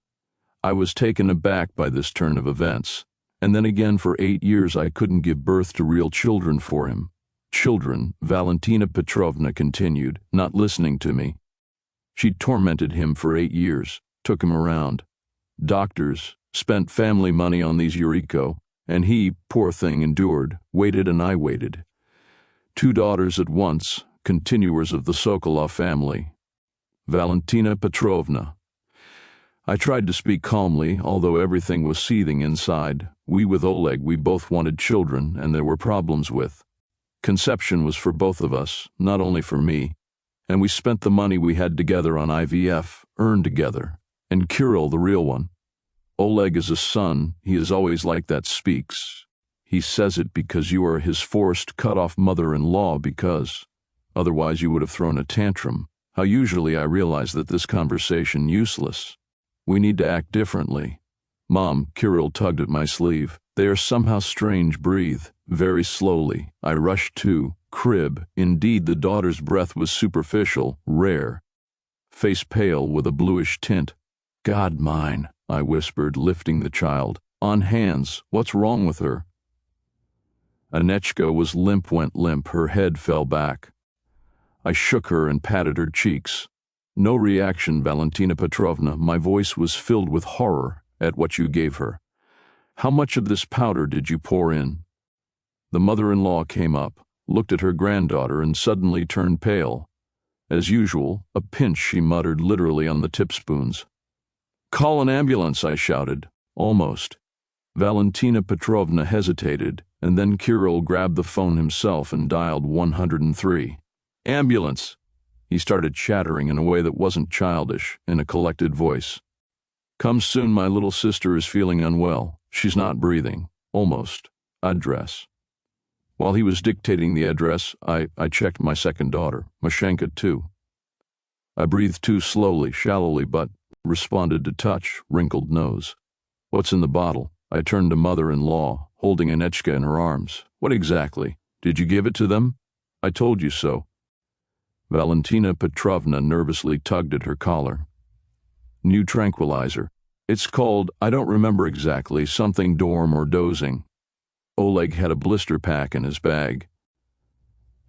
[SPEAKER 1] was taken aback by this turn of events. And then again for 8 years I couldn't give birth to real children for him. Children, Valentina Petrovna continued, not listening to me. She'd tormented him for 8 years, took him around. Doctors, spent family money on these Yuriko, and he, poor thing, endured, waited and I waited. 2 daughters at once, continuers of the Sokolov family. Valentina Petrovna. I tried to speak calmly, although everything was seething inside. We with Oleg, we both wanted children, and there were problems with. Conception was for both of us, not only for me, and we spent the money we had together on IVF, earned together, and Kirill, the real one. Oleg is a son, he is always like that, speaks. He says it because you are his forced, cut-off mother-in-law because, otherwise you would have thrown a tantrum. How usually I realize that this conversation useless. We need to act differently. Mom, Kirill tugged at my sleeve. They are somehow strange, breathe. Very slowly, I rushed to, crib. Indeed, the daughter's breath was superficial, rare. Face pale with a bluish tint. God mine, I whispered, lifting the child. On hands, what's wrong with her? Anechka was limp, went limp, her head fell back. I shook her and patted her cheeks. No reaction, Valentina Petrovna. My voice was filled with horror at what you gave her. How much of this powder did you pour in? The mother-in-law came up, looked at her granddaughter, and suddenly turned pale. As usual, a pinch, she muttered, literally on the tip spoons. Call an ambulance, I shouted. Almost. Valentina Petrovna hesitated, and then Kirill grabbed the phone himself and dialed 103. Ambulance. He started chattering in a way that wasn't childish, in a collected voice. "Come soon, my little sister is feeling unwell. She's not breathing. Almost. Address." While he was dictating the address, I checked my second daughter, Mashenka, too. I breathed too slowly, shallowly, but responded to touch, wrinkled nose. "What's in the bottle?" I turned to mother-in-law, holding Anechka in her arms. "What exactly? Did you give it to them?" "I told you so." Valentina Petrovna nervously tugged at her collar. "New tranquilizer. It's called, I don't remember exactly, something dorm or dozing." Oleg had a blister pack in his bag.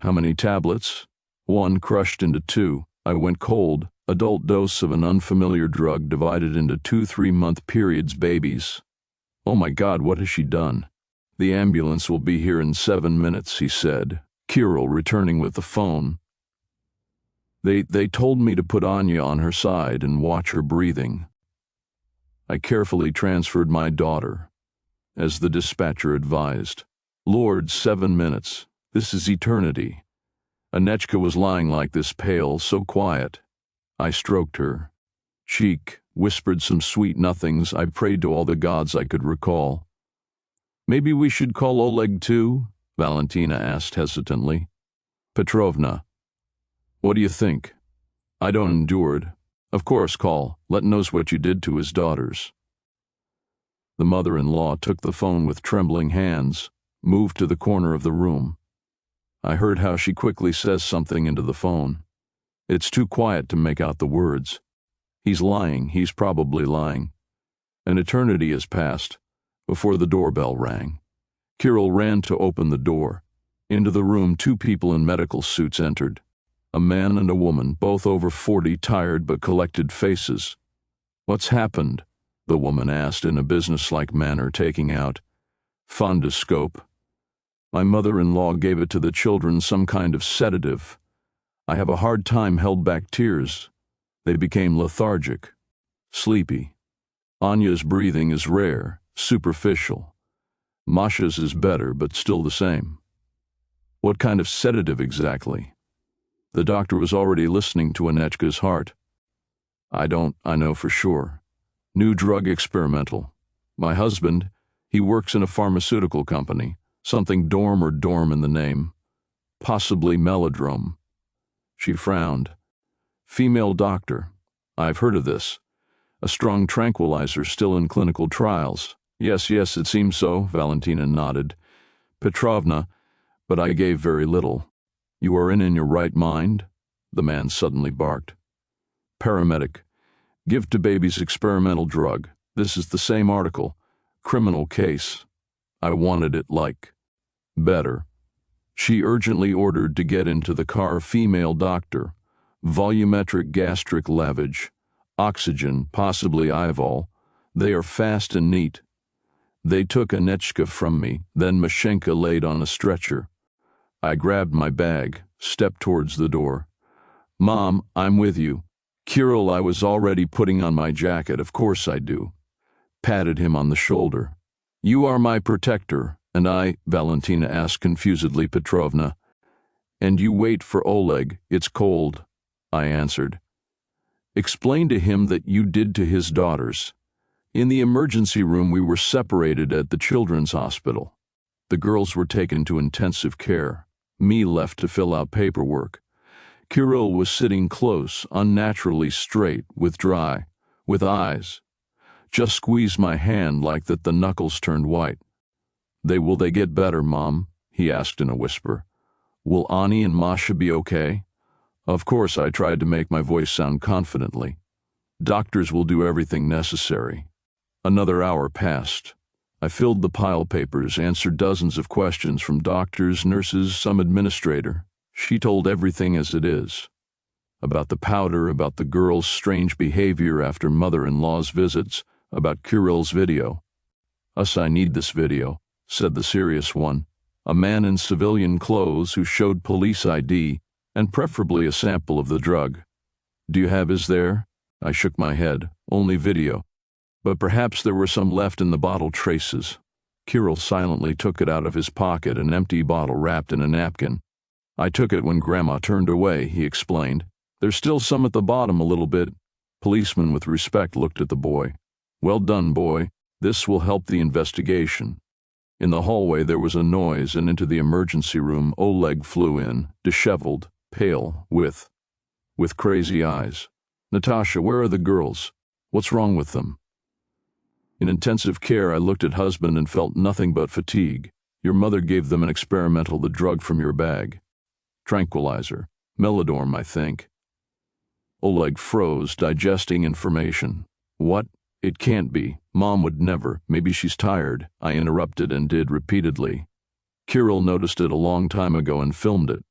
[SPEAKER 1] "How many tablets?" "One crushed into two. I went cold. Adult dose of an unfamiliar drug divided into 2 3-month periods babies." "Oh my God, what has she done?" "The ambulance will be here in 7 minutes," he said, Kirill returning with the phone. They told me to put Anya on her side and watch her breathing." I carefully transferred my daughter, as the dispatcher advised. Lord, 7 minutes. This is eternity. Anechka was lying like this, pale, so quiet. I stroked her cheek, whispered some sweet nothings. I prayed to all the gods I could recall. "Maybe we should call Oleg too?" Valentina asked hesitantly. "Petrovna, what do you think?" "I don't endure it. Of course, call. Let knows what you did to his daughters." The mother-in-law took the phone with trembling hands, moved to the corner of the room. I heard how she quickly says something into the phone. It's too quiet to make out the words. He's lying, he's probably lying. An eternity has passed before the doorbell rang. Kirill ran to open the door. Into the room, 2 people in medical suits entered. A man and a woman, both over 40, tired but collected faces. "What's happened?" the woman asked in a businesslike manner, taking out fundoscope. "My mother-in-law gave it to the children, some kind of sedative. I have a hard time held back tears. They became lethargic, sleepy. Anya's breathing is rare, superficial. Masha's is better, but still the same." "What kind of sedative exactly?" The doctor was already listening to Anechka's heart. I know for sure. New drug, experimental. My husband, he works in a pharmaceutical company, something dorm or dorm in the name. Possibly melodrome." She frowned. "Female doctor. I've heard of this. A strong tranquilizer still in clinical trials." Yes, it seems so," Valentina nodded. "Petrovna, but I gave very little." "You are in your right mind?" the man suddenly barked. "Paramedic. Give to babies experimental drug. This is the same article. Criminal case. I wanted it like better." She urgently ordered to get into the car. "Female doctor. Volumetric gastric lavage. Oxygen, possibly Ivol. They are fast and neat." They took Anechka from me, then Mashenka laid on a stretcher. I grabbed my bag, stepped towards the door. "Mom, I'm with you." "Kirill, I was already putting on my jacket, of course I do." Patted him on the shoulder. "You are my protector, and I," Valentina asked confusedly, "Petrovna." "And you wait for Oleg, it's cold," I answered. "Explain to him that you did to his daughters. In the emergency room we were separated at the children's hospital. The girls were taken to intensive care. Me left to fill out paperwork. Kirill was sitting close, unnaturally straight, with eyes. Just squeezed my hand like that, the knuckles turned white. Will they get better, Mom?" he asked in a whisper. "Will Ani and Masha be okay?" Of course, I tried to make my voice sound confidently. "Doctors will do everything necessary." Another hour passed. I filled the pile papers, answered dozens of questions from doctors, nurses, some administrator. She told everything as it is. About the powder, about the girl's strange behavior after mother-in-law's visits, about Kirill's video. "I need this video," said the serious one. A man in civilian clothes who showed police ID, and preferably a sample of the drug. "Do you have his there?" I shook my head. "Only video. But perhaps there were some left in the bottle traces." Kirill silently took it out of his pocket, an empty bottle wrapped in a napkin. "I took it when Grandma turned away," he explained. There's still some at the bottom a little bit. Policeman with respect looked at the boy. Well done, boy. This will help the investigation. In the hallway there was a noise, and into the emergency room Oleg flew in, disheveled, pale, with crazy eyes. Natasha, where are the girls? What's wrong with them? In intensive care, I looked at husband and felt nothing but fatigue. Your mother gave them an experimental, the drug from your bag. Tranquilizer. Melodorm, I think. Oleg froze, digesting information. What? It can't be. Mom would never. Maybe she's tired. I interrupted and did repeatedly. Kirill noticed it a long time ago and filmed it.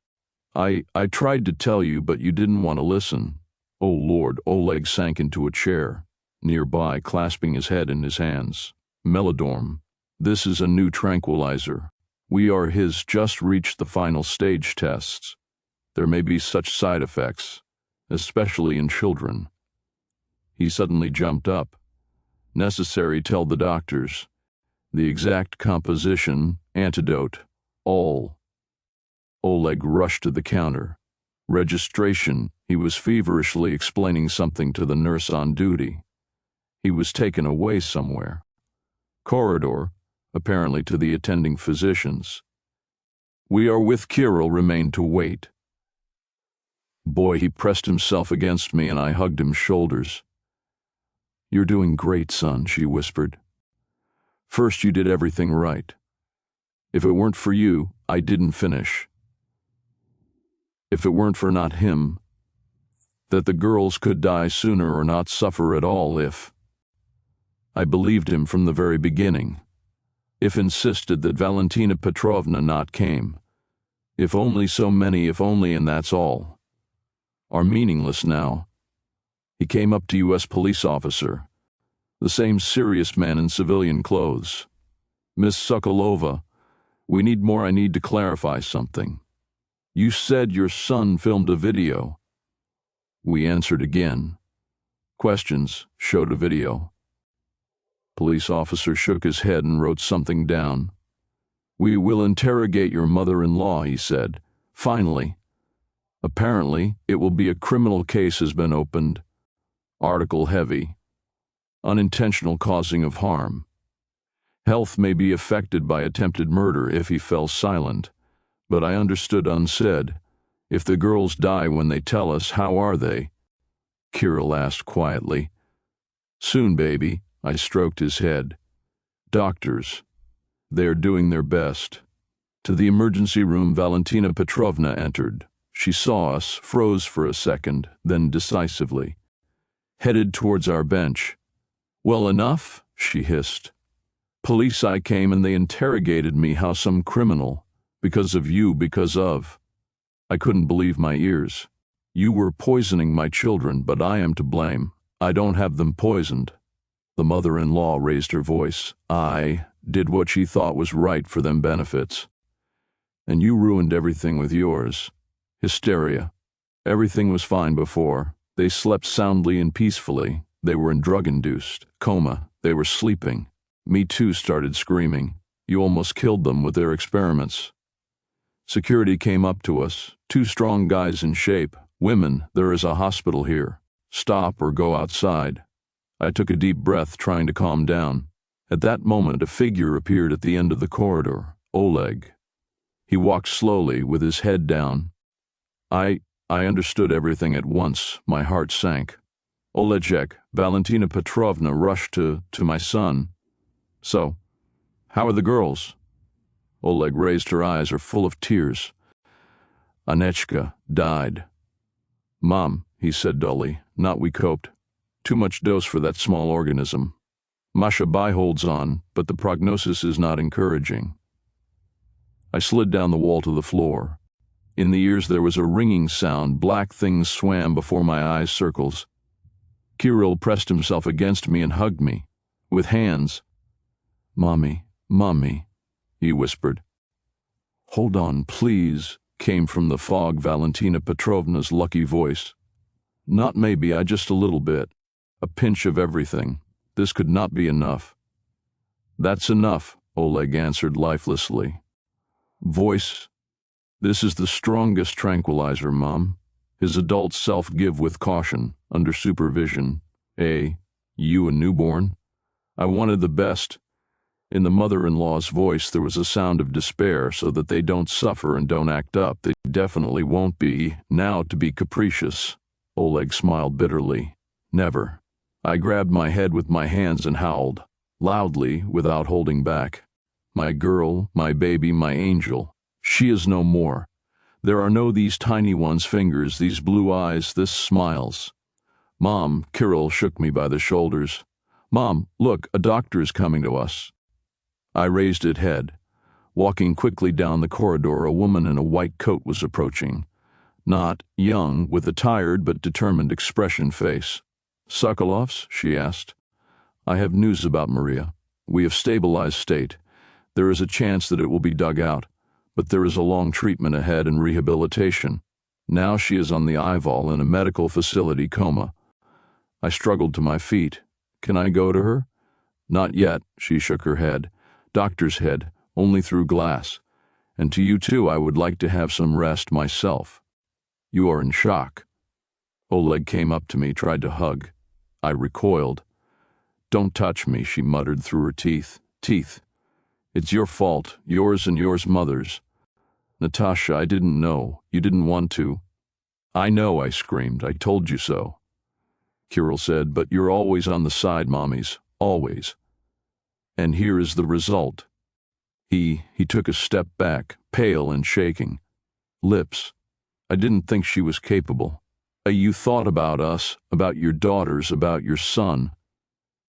[SPEAKER 1] I tried to tell you, but you didn't want to listen. Oh Lord, Oleg sank into a chair, nearby, clasping his head in his hands. Melodorm. This is a new tranquilizer. We are his just reached the final stage tests. There may be such side effects, especially in children. He suddenly jumped up. Necessary, tell the doctors. The exact composition, antidote, all. Oleg rushed to the counter. Registration, he was feverishly explaining something to the nurse on duty. He was taken away somewhere. Corridor, apparently to the attending physicians. We are with Kirill, remained to wait. Boy, he pressed himself against me and I hugged his shoulders. You're doing great, son, she whispered. First, you did everything right. If it weren't for you, I didn't finish. If it weren't for not him, that the girls could die sooner or not suffer at all if. I believed him from the very beginning. If insisted that Valentina Petrovna not came. If only so many, if only, and that's all. Are meaningless now. He came up to U.S. police officer, the same serious man in civilian clothes. Miss Sokolova, we need more. I need to clarify something. You said your son filmed a video. We answered again. Questions, showed a video. Police officer shook his head and wrote something down. We will interrogate your mother-in-law, he said. Finally. Apparently, it will be a criminal case has been opened. Article heavy. Unintentional causing of harm. Health may be affected by attempted murder if he fell silent. But I understood unsaid. If the girls die when they tell us, how are they? Kirill asked quietly. Soon, baby. I stroked his head. Doctors. They are doing their best. To the emergency room, Valentina Petrovna entered. She saw us, froze for a second, then decisively headed towards our bench. Well, enough, she hissed. Police, I came and they interrogated me how some criminal, because of you, because of. I couldn't believe my ears. You were poisoning my children, but I am to blame. I don't have them poisoned. The mother-in-law raised her voice. I did what she thought was right for them benefits. And you ruined everything with yours. Hysteria. Everything was fine before. They slept soundly and peacefully. They were in drug-induced coma. They were sleeping. Me too started screaming. You almost killed them with their experiments. Security came up to us. 2 strong guys in shape. Women, there is a hospital here. Stop or go outside. I took a deep breath, trying to calm down. At that moment, a figure appeared at the end of the corridor. Oleg. He walked slowly, with his head down. I understood everything at once. My heart sank. Olegek, Valentina Petrovna rushed to my son. So, how are the girls? Oleg raised her eyes, are full of tears. Anechka died. Mom, he said dully, not we coped. Too much dose for that small organism. Masha Bai holds on, but the prognosis is not encouraging. I slid down the wall to the floor. In the ears there was a ringing sound. Black things swam before my eyes, circles. Kirill pressed himself against me and hugged me, with hands. Mommy, Mommy, he whispered. Hold on, please, came from the fog Valentina Petrovna's lucky voice. Not maybe, I just a little bit. A pinch of everything. This could not be enough. That's enough, Oleg answered lifelessly. Voice. This is the strongest tranquilizer, Mom. His adult self give with caution, under supervision. You a newborn? I wanted the best. In the mother-in-law's voice there was a sound of despair, so that they don't suffer and don't act up. They definitely won't be, now to be capricious. Oleg smiled bitterly. Never. I grabbed my head with my hands and howled, loudly, without holding back. My girl, my baby, my angel. She is no more. There are no these tiny ones' fingers, these blue eyes, this smiles. Mom, Kirill shook me by the shoulders. Mom, look, a doctor is coming to us. I raised its head. Walking quickly down the corridor, a woman in a white coat was approaching. Not young, with a tired but determined expression face. Sokolovs? She asked. I have news about Maria. We have stabilized state. There is a chance that it will be dug out, but there is a long treatment ahead and rehabilitation. Now she is on the Ival in a medical facility coma. I struggled to my feet. Can I go to her? Not yet, she shook her head. Doctor's head, only through glass. And to you too, I would like to have some rest myself. You are in shock. Oleg came up to me, tried to hug. I recoiled. Don't touch me, she muttered through her teeth. Teeth. It's your fault, yours and yours mother's. Natasha, I didn't know. You didn't want to. I know, I screamed. I told you so. Kirill said, but you're always on the side, mommies. Always. And here is the result. He took a step back, pale and shaking. Lips. I didn't think she was capable. You thought about us, about your daughters, about your son.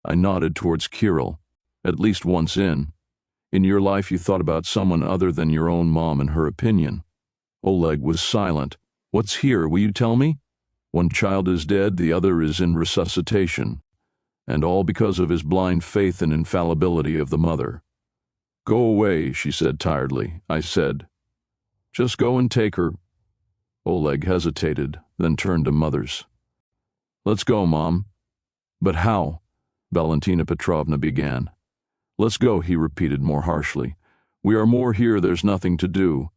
[SPEAKER 1] I nodded towards Kirill. At least once in. In your life you thought about someone other than your own mom and her opinion. Oleg was silent. What's here, will you tell me? One child is dead, the other is in resuscitation. And all because of his blind faith and infallibility of the mother. Go away, she said tiredly. I said, just go and take her. Oleg hesitated, then turned to mothers. Let's go, Mom. But how? Valentina Petrovna began. Let's go, he repeated more harshly. We are more here, there's nothing to do.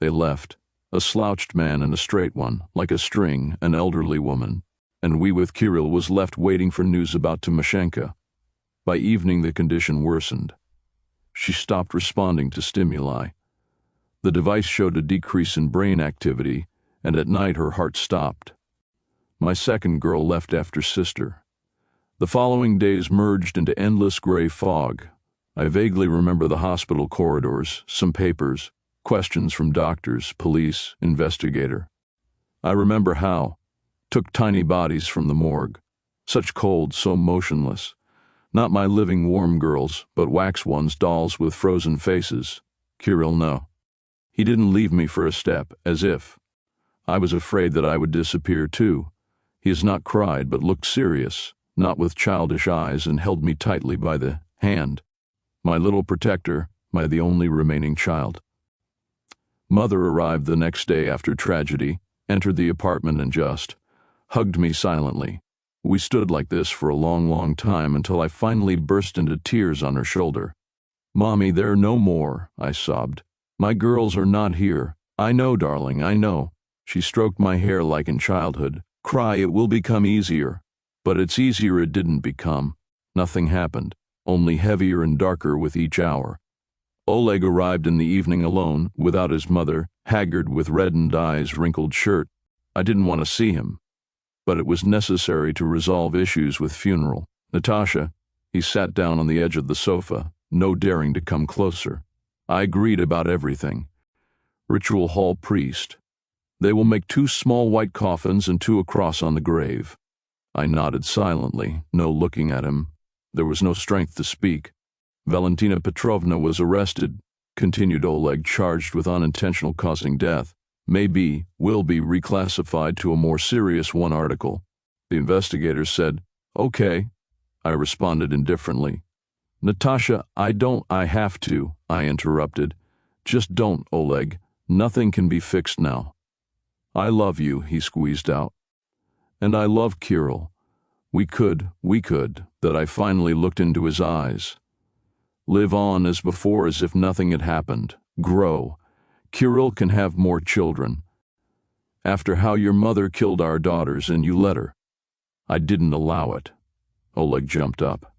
[SPEAKER 1] They left, a slouched man and a straight one, like a string, an elderly woman. And we with Kirill was left waiting for news about Timoshenko. By evening the condition worsened. She stopped responding to stimuli. The device showed a decrease in brain activity, and at night her heart stopped. My second girl left after sister. The following days merged into endless gray fog. I vaguely remember the hospital corridors, some papers, questions from doctors, police, investigator. I remember how. Took tiny bodies from the morgue. Such cold, so motionless. Not my living warm girls, but wax ones, dolls with frozen faces. Kirill, no. He didn't leave me for a step, as if. I was afraid that I would disappear too. He has not cried, but looked serious, not with childish eyes, and held me tightly by the hand. My little protector, my the only remaining child. Mother arrived the next day after tragedy, entered the apartment and just hugged me silently. We stood like this for a long, long time until I finally burst into tears on her shoulder. Mommy, they're no more, I sobbed. My girls are not here. I know, darling, I know. She stroked my hair like in childhood. Cry, it will become easier. But it's easier it didn't become. Nothing happened, only heavier and darker with each hour. Oleg arrived in the evening alone, without his mother, haggard with reddened eyes, wrinkled shirt. I didn't want to see him. But it was necessary to resolve issues with funeral. Natasha, he sat down on the edge of the sofa, no daring to come closer. I agreed about everything. Ritual hall priest. They will make 2 small white coffins and 2 across on the grave. I nodded silently, no looking at him. There was no strength to speak. Valentina Petrovna was arrested, continued Oleg, charged with unintentional causing death. Will be reclassified to a more serious one article. The investigator said, okay. I responded indifferently. Natasha, I have to, I interrupted. Just don't, Oleg. Nothing can be fixed now. I love you, he squeezed out. And I love Kirill. We could, that I finally looked into his eyes. Live on as before, as if nothing had happened. Grow. Kirill can have more children. After how your mother killed our daughters and you let her. I didn't allow it. Oleg jumped up.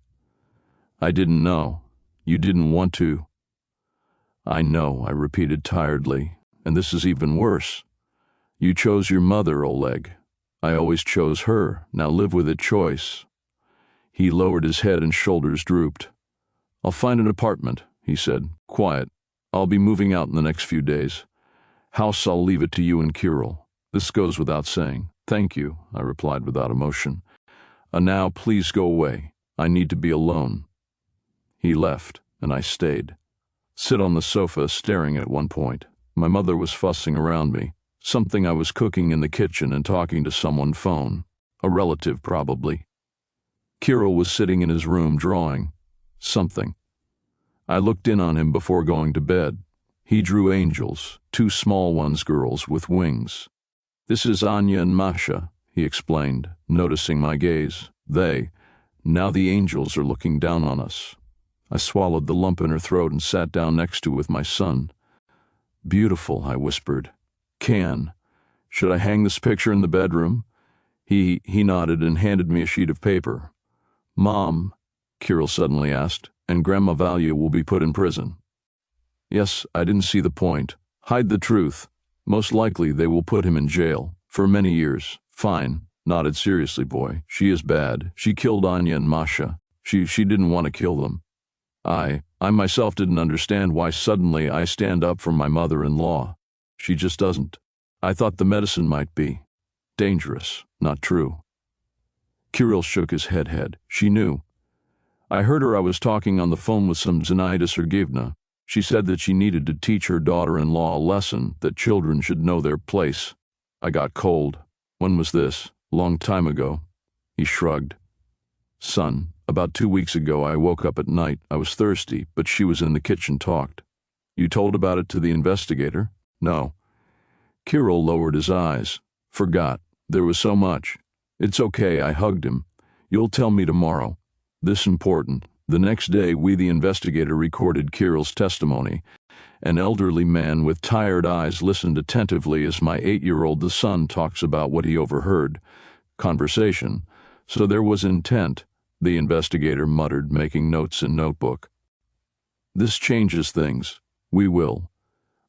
[SPEAKER 1] I didn't know. You didn't want to. I know, I repeated tiredly, and this is even worse. You chose your mother, Oleg. I always chose her. Now live with it, choice. He lowered his head and shoulders drooped. I'll find an apartment, he said, quiet. I'll be moving out in the next few days. House, I'll leave it to you and Kirill. This goes without saying. Thank you, I replied without emotion. Now please go away. I need to be alone. He left, and I stayed. Sit on the sofa, staring at one point. My mother was fussing around me. Something I was cooking in the kitchen and talking to someone phone. A relative, probably. Kirill was sitting in his room drawing. Something. I looked in on him before going to bed. He drew angels, two small ones, girls with wings. This is Anya and Masha, he explained, noticing my gaze. Now the angels are looking down on us. I swallowed the lump in her throat and sat down next to with my son. Beautiful, I whispered. Should I hang this picture in the bedroom? He nodded and handed me a sheet of paper. Mom, Kirill suddenly asked, and Grandma Valia will be put in prison. Yes, I didn't see the point. Hide the truth. Most likely they will put him in jail. For many years. Fine. Nodded seriously, boy. She is bad. She killed Anya and Masha. She didn't want to kill them. I myself didn't understand why suddenly I stand up for my mother-in-law. She just doesn't. I thought the medicine might be dangerous, not true. Kirill shook his head. She knew. I heard her. I was talking on the phone with some Zenaida Sergeyevna. She said that she needed to teach her daughter-in-law a lesson, that children should know their place. I got cold. When was this? Long time ago. He shrugged. Son, about 2 weeks ago I woke up at night. I was thirsty, but she was in the kitchen, talked. You told about it to the investigator? No. Kirill lowered his eyes. Forgot. There was so much. It's okay, I hugged him. You'll tell me tomorrow. This important. The next day the investigator recorded Kirill's testimony. An elderly man with tired eyes listened attentively as my 8-year-old son talks about what he overheard. Conversation. So there was intent, the investigator muttered, making notes in notebook. This changes things. We will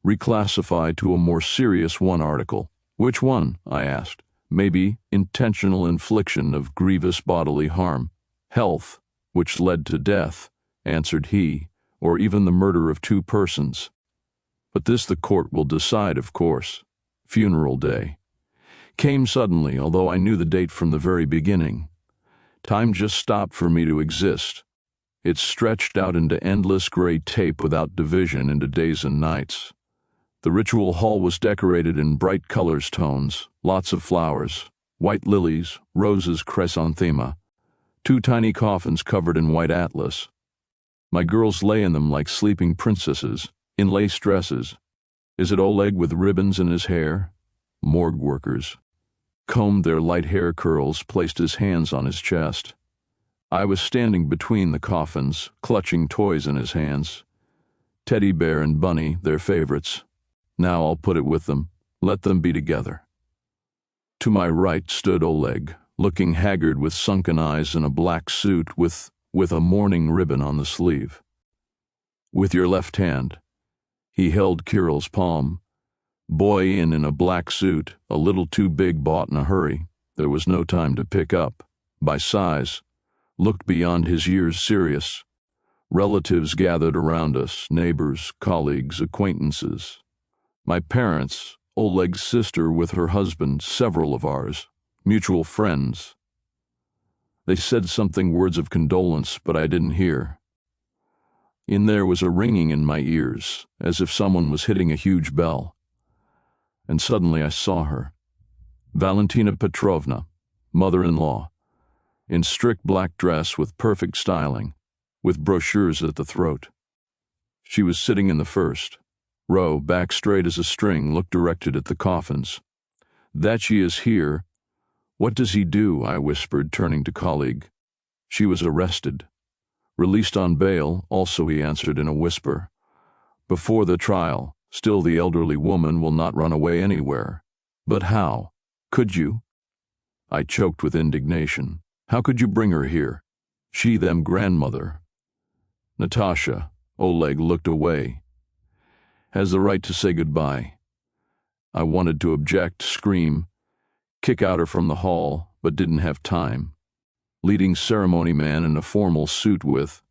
[SPEAKER 1] reclassify to a more serious one article. Which one? I asked. Maybe intentional infliction of grievous bodily harm. Health, which led to death, answered he, or even the murder of 2 persons. But this the court will decide, of course. Funeral day. Came suddenly, although I knew the date from the very beginning. Time just stopped for me to exist. It stretched out into endless gray tape without division into days and nights. The ritual hall was decorated in bright colors tones, lots of flowers, white lilies, roses, chrysanthema, 2 tiny coffins covered in white atlas. My girls lay in them like sleeping princesses, in lace dresses. Is it Oleg with ribbons in his hair? Morgue workers combed their light hair curls, placed his hands on his chest. I was standing between the coffins, clutching toys in his hands. Teddy Bear and Bunny, their favorites. Now I'll put it with them. Let them be together. To my right stood Oleg, looking haggard with sunken eyes in a black suit with a mourning ribbon on the sleeve. With your left hand. He held Kirill's palm. Boy in a black suit, a little too big, bought in a hurry. There was no time to pick up. By size. Looked beyond his years, serious. Relatives gathered around us, neighbors, colleagues, acquaintances. My parents, Oleg's sister with her husband, several of ours, mutual friends. They said something, words of condolence, but I didn't hear. In there was a ringing in my ears, as if someone was hitting a huge bell. And suddenly I saw her. Valentina Petrovna, mother-in-law, in strict black dress with perfect styling, with brochures at the throat. She was sitting in the first row, back straight as a string, looked directed at the coffins. That she is here. What does he do? I whispered, turning to colleague. She was arrested. Released on bail, also, he answered in a whisper. Before the trial, still the elderly woman will not run away anywhere. But how? Could you? I choked with indignation. How could you bring her here? She, them grandmother. Natasha, Oleg looked away, has the right to say goodbye. I wanted to object, scream, kick out her from the hall, but didn't have time. Leading ceremony man in a formal suit with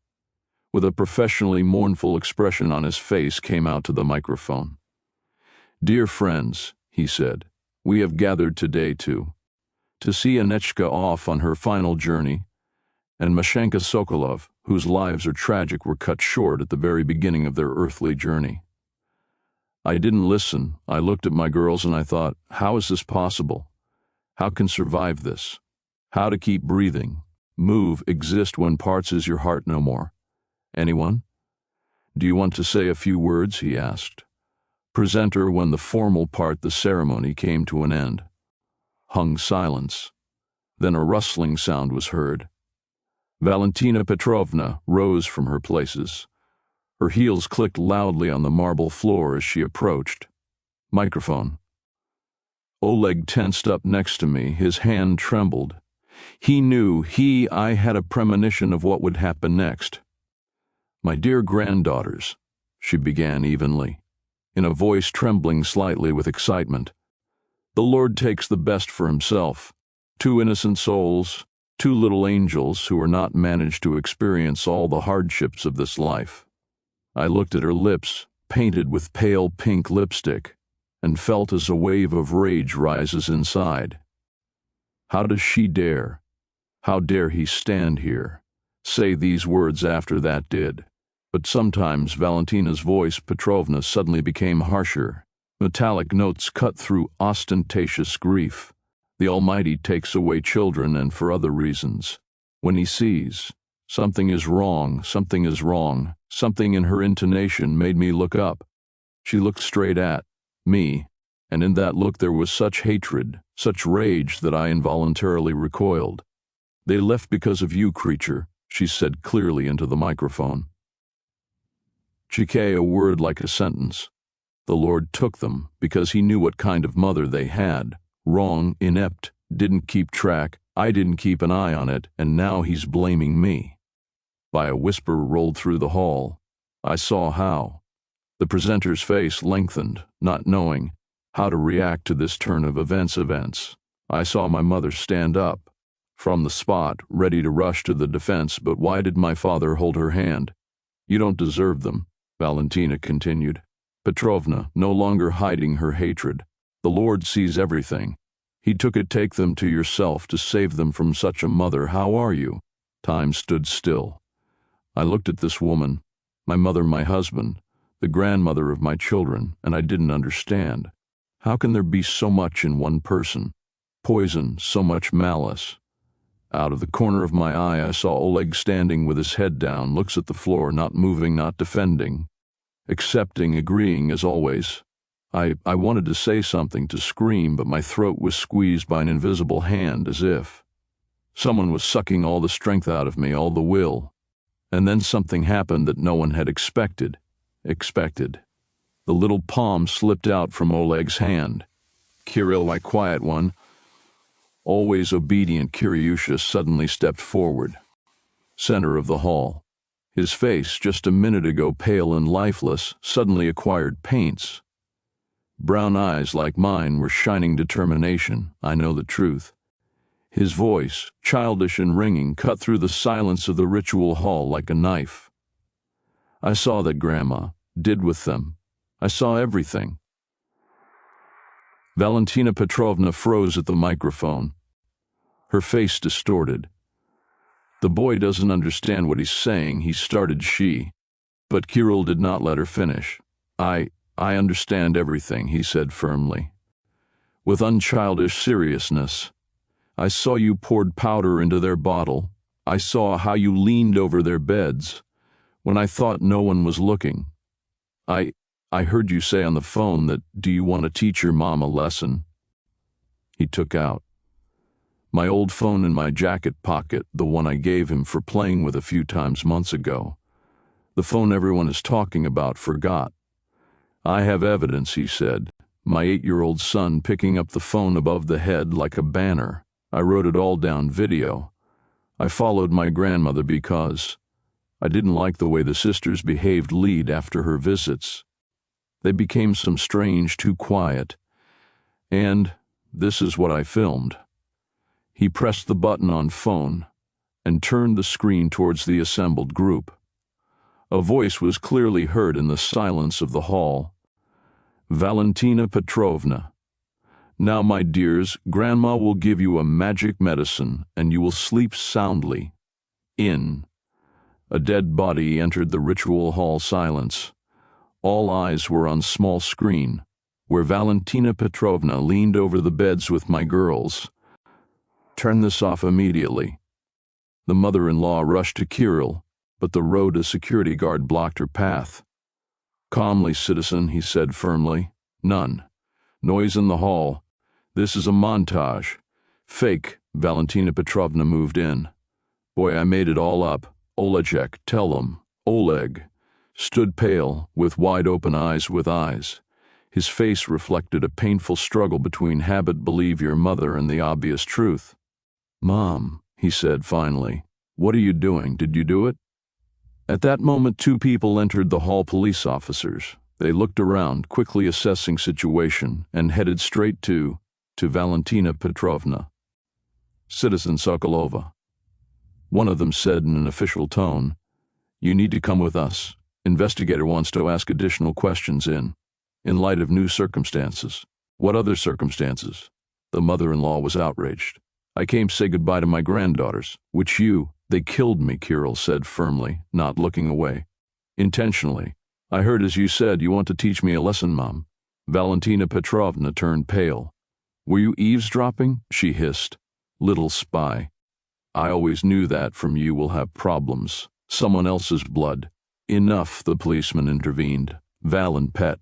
[SPEAKER 1] a professionally mournful expression on his face came out to the microphone. Dear friends, he said, we have gathered today to see Anechka off on her final journey, and Mashenka Sokolov, whose lives are tragic, were cut short at the very beginning of their earthly journey. I didn't listen. I looked at my girls and I thought, how is this possible? How can survive this? How to keep breathing, move, exist when parts is your heart no more? Anyone? Do you want to say a few words? He asked. Presenter, when the formal part, the ceremony, came to an end. Hung silence. Then a rustling sound was heard. Valentina Petrovna rose from her places. Her heels clicked loudly on the marble floor as she approached. Microphone. Oleg tensed up next to me. His hand trembled. He knew, I had a premonition of what would happen next. My dear granddaughters, she began evenly, in a voice trembling slightly with excitement. The Lord takes the best for himself. 2 innocent souls, 2 little angels who are not managed to experience all the hardships of this life. I looked at her lips, painted with pale pink lipstick, and felt as a wave of rage rises inside. How does she dare? How dare he stand here, say these words after that did? But sometimes Valentina's voice, Petrovna, suddenly became harsher. Metallic notes cut through ostentatious grief. The Almighty takes away children, and for other reasons. When he sees something is wrong, something is wrong. Something in her intonation made me look up. She looked straight at me, and in that look there was such hatred, such rage that I involuntarily recoiled. They left because of you, creature, she said clearly into the microphone. Chike, a word like a sentence. The Lord took them because he knew what kind of mother they had. Wrong, inept, didn't keep track, I didn't keep an eye on it, and now he's blaming me. By a whisper rolled through the hall. I saw how. The presenter's face lengthened, not knowing how to react to this turn of events. I saw my mother stand up from the spot, ready to rush to the defense, but why did my father hold her hand? You don't deserve them, Valentina continued. Petrovna, no longer hiding her hatred. The Lord sees everything. He took it, take them to yourself to save them from such a mother. How are you? Time stood still. I looked at this woman, my mother, my husband, the grandmother of my children, and I didn't understand. How can there be so much in one person? Poison, so much malice. Out of the corner of my eye, I saw Oleg standing with his head down, looks at the floor, not moving, not defending, accepting, agreeing as always. I wanted to say something, to scream, but my throat was squeezed by an invisible hand, as if someone was sucking all the strength out of me, all the will. And then something happened that no one had expected. The little palm slipped out from Oleg's hand. Kirill, my quiet one, always obedient Kiryusha, suddenly stepped forward. Center of the hall. His face, just a minute ago pale and lifeless, suddenly acquired paints. Brown eyes like mine were shining determination. I know the truth. His voice, childish and ringing, cut through the silence of the ritual hall like a knife. I saw that Grandma did with them. I saw everything. Valentina Petrovna froze at the microphone, her face distorted. The boy doesn't understand what he's saying, he started she, but Kirill did not let her finish. I understand everything, he said firmly, with unchildish seriousness. I saw you poured powder into their bottle. I saw how you leaned over their beds when I thought no one was looking. I heard you say on the phone that, do you want to teach your mom a lesson? He took out my old phone in my jacket pocket, the one I gave him for playing with a few times months ago. The phone everyone is talking about, forgot. I have evidence, he said. My 8-year-old son picking up the phone above the head like a banner. I wrote it all down video. I followed my grandmother because I didn't like the way the sisters behaved lead after her visits. They became some strange, too quiet. And this is what I filmed. He pressed the button on phone and turned the screen towards the assembled group. A voice was clearly heard in the silence of the hall. Valentina Petrovna. Now, my dears, Grandma will give you a magic medicine and you will sleep soundly. In. A dead body entered the ritual hall silence. All eyes were on small screen, where Valentina Petrovna leaned over the beds with my girls. Turn this off immediately. The mother-in-law rushed to Kirill, but the road security guard blocked her path. Calmly, citizen, he said firmly. None. Noise in the hall. This is a montage. Fake. Valentina Petrovna moved in. Boy, I made it all up. Olejek, tell him. Oleg stood pale, with wide-open eyes with eyes. His face reflected a painful struggle between habit, believe your mother, and the obvious truth. Mom, he said finally, what are you doing? Did you do it? At that moment, 2 people entered the hall, police officers. They looked around, quickly assessing situation, and headed straight to Valentina Petrovna. Citizen Sokolova. One of them said in an official tone, you need to come with us. Investigator wants to ask additional questions in light of new circumstances. What other circumstances? The mother-in-law was outraged. I came to say goodbye to my granddaughters, which they killed me, Kirill said firmly, not looking away. Intentionally. I heard as you said you want to teach me a lesson, Mom. Valentina Petrovna turned pale. Were you eavesdropping? She hissed. Little spy. I always knew that from you will have problems. Someone else's blood. Enough, the policeman intervened. Val and Pet.